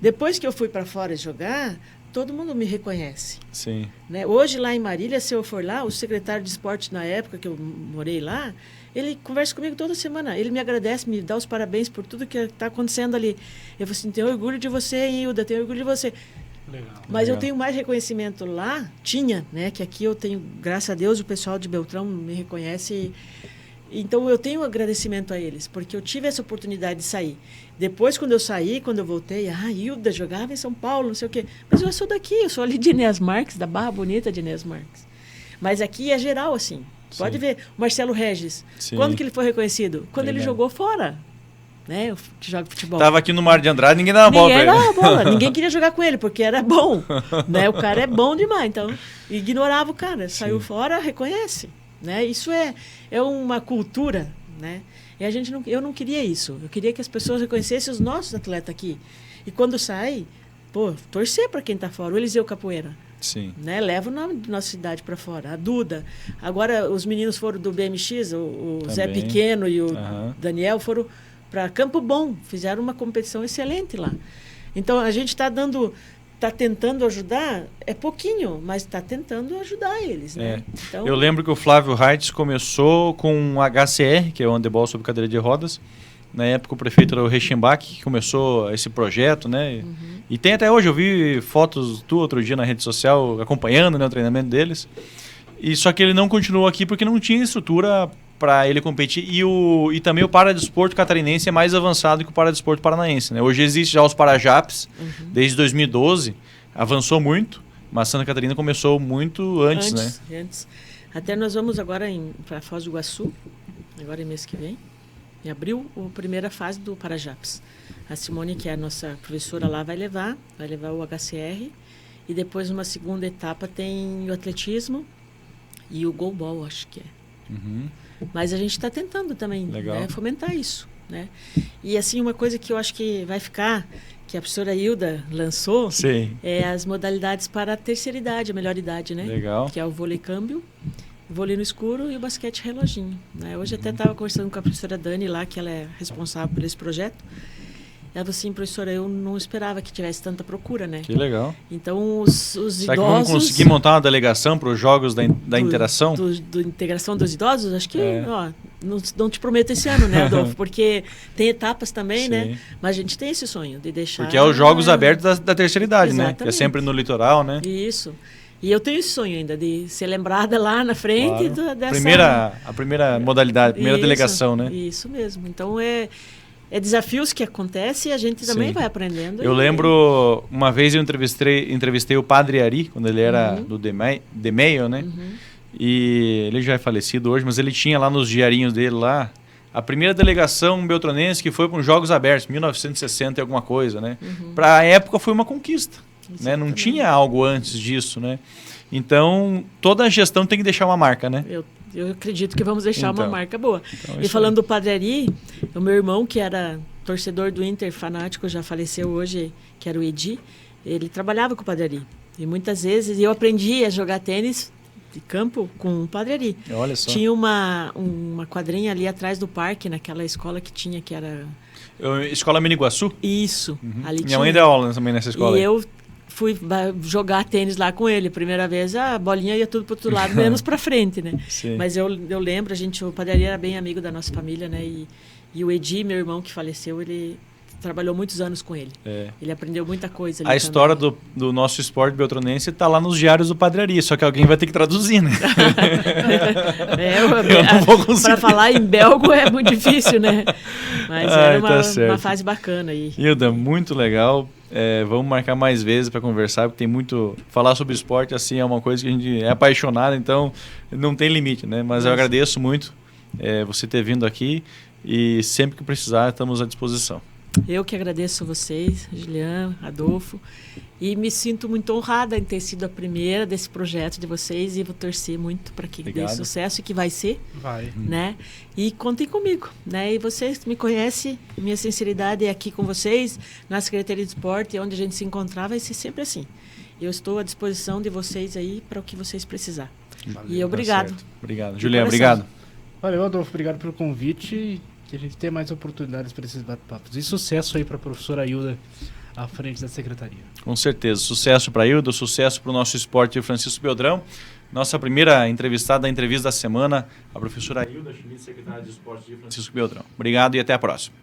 Depois que eu fui para fora jogar... todo mundo me reconhece.
Sim.
Né? Hoje, lá em Marília, se eu for lá, o secretário de esporte, na época que eu morei lá, ele conversa comigo toda semana. Ele me agradece, me dá os parabéns por tudo que está acontecendo ali. Eu falo assim, tenho orgulho de você, Hilda, tenho orgulho de você.
Legal.
Mas eu tenho mais reconhecimento lá, né? Que aqui eu tenho, graças a Deus, o pessoal de Beltrão me reconhece. Então, eu tenho agradecimento a eles, porque eu tive essa oportunidade de sair. Depois, quando eu saí, quando eu voltei, Hilda jogava em São Paulo, não sei o quê. Mas eu sou daqui, eu sou ali de Inés Marques, da Barra Bonita de Inés Marques. Mas aqui é geral, assim. Pode ver, o Marcelo Regis, quando que ele foi reconhecido? Quando ele jogou fora, né? Que joga futebol.
Tava aqui no Mar de Andrade, ninguém dava bola pra ele.
Ninguém dava bola, ninguém queria jogar com ele, porque era bom. Né? O cara é bom demais, então ignorava o cara. Saiu fora, reconhece. Né? Isso é uma cultura, né? E eu não queria isso. Eu queria que as pessoas reconhecessem os nossos atletas aqui. E quando sai, torcer para quem está fora. O Eliseu Capoeira.
Sim.
Né? Leva o nome da nossa cidade para fora. A Duda. Agora, os meninos foram do BMX, o Zé Pequeno e o Daniel foram para Campo Bom. Fizeram uma competição excelente lá. Então, a gente está tentando ajudar, é pouquinho, mas está tentando ajudar eles, né? Então,
eu lembro que o Flávio Reitz começou com o HCR, que é o handebol sobre cadeira de rodas. Na época o prefeito era o Reichenbach, que começou esse projeto, né? E tem até hoje, eu vi fotos outro dia na rede social acompanhando, né, o treinamento deles. E só que ele não continuou aqui porque não tinha estrutura para ele competir. E também o paradesporto catarinense é mais avançado que o paradesporto paranaense, né? Hoje existe já os Parajaps, desde 2012, avançou muito, mas Santa Catarina começou muito antes, né?
Antes. Até nós vamos agora para Foz do Iguaçu, agora em mês que vem, em abril, a primeira fase do Parajaps. A Simone, que é a nossa professora lá, vai levar o HCR, e depois numa segunda etapa tem o atletismo e o goalball, acho que é. Mas a gente está tentando também, né, fomentar isso, né? E assim, uma coisa que eu acho que vai ficar, que a professora Hilda lançou, é as modalidades para a terceira idade, a melhor idade, né?
Legal.
Que é o vôlei câmbio, o vôlei no escuro e o basquete reloginho, né? Hoje até estava conversando com a professora Dani lá, que ela é responsável por esse projeto. Ela falou assim, professora, eu não esperava que tivesse tanta procura, né?
Que legal.
Então, os idosos...
Será que vamos conseguir montar uma delegação para os jogos da interação?
Do integração dos idosos? Acho que, não te prometo esse ano, né, Adolfo? Porque tem etapas também, né? Mas a gente tem esse sonho de deixar...
Porque é os jogos abertos da terceira idade,
exatamente,
né? Que é sempre no litoral, né?
Isso. E eu tenho esse sonho ainda de ser lembrada lá na frente dessa...
A primeira modalidade, a primeira delegação, né?
Isso mesmo. Então, é desafios que acontecem e a gente também vai aprendendo.
Eu lembro, uma vez eu entrevistei o Padre Ari, quando ele era do DEMEIO, né? E ele já é falecido hoje, mas ele tinha lá nos diarinhos dele lá, a primeira delegação beltronense que foi para os Jogos Abertos, 1960 e alguma coisa, né? Para a época foi uma conquista, né? Não tinha algo antes disso, né? Então, toda a gestão tem que deixar uma marca, né?
Eu acredito que vamos deixar uma marca boa. E falando do Padre Ari, o meu irmão, que era torcedor do Inter, fanático, já faleceu hoje, que era o Edi, ele trabalhava com o Padre Ari. E muitas vezes eu aprendi a jogar tênis de campo com o Padre Ari.
Olha só.
Tinha uma quadrinha ali atrás do parque, naquela escola que tinha, que era...
Escola Miniguaçu?
Isso. Ali
Minha mãe deu aula também nessa escola.
E eu fui jogar tênis lá com ele. Primeira vez, a bolinha ia tudo para o outro lado, menos para frente, né?
Sim.
Mas eu lembro, o Padre Ari era bem amigo da nossa família, né? E o Edi, meu irmão que faleceu, ele trabalhou muitos anos com ele. Ele aprendeu muita coisa ali
A história do nosso esporte beltranense está lá nos diários do Padre Ari, só que alguém vai ter que traduzir, né?
Eu não vou conseguir. Para falar em belgo é muito difícil, né? Mas era uma fase bacana aí.
Hilda, muito legal. Vamos marcar mais vezes para conversar, porque tem muito... Falar sobre esporte, assim, é uma coisa que a gente é apaixonado, então não tem limite, né? Mas eu agradeço muito você ter vindo aqui e sempre que precisar, estamos à disposição.
Eu que agradeço a vocês, Juliano, Adolfo, e me sinto muito honrada em ter sido a primeira desse projeto de vocês e vou torcer muito para que dê sucesso e que vai ser.
Vai.
Né? E contem comigo, né? E vocês me conhecem, minha sinceridade é aqui com vocês, na Secretaria de Esporte, onde a gente se encontrar, vai ser sempre assim. Eu estou à disposição de vocês aí para o que vocês precisar.
Valeu,
e obrigado.
Obrigado. Juliano, obrigado.
Valeu, Adolfo, obrigado pelo convite. Que a gente tenha mais oportunidades para esses bate-papos. E sucesso aí para a professora Hilda à frente da secretaria.
Com certeza. Sucesso para a Hilda, sucesso para o nosso esporte Francisco Beltrão. Nossa primeira entrevistada, a entrevista da semana, a professora Hilda Schmidt, secretária de Esporte de Francisco Beltrão. Obrigado e até a próxima.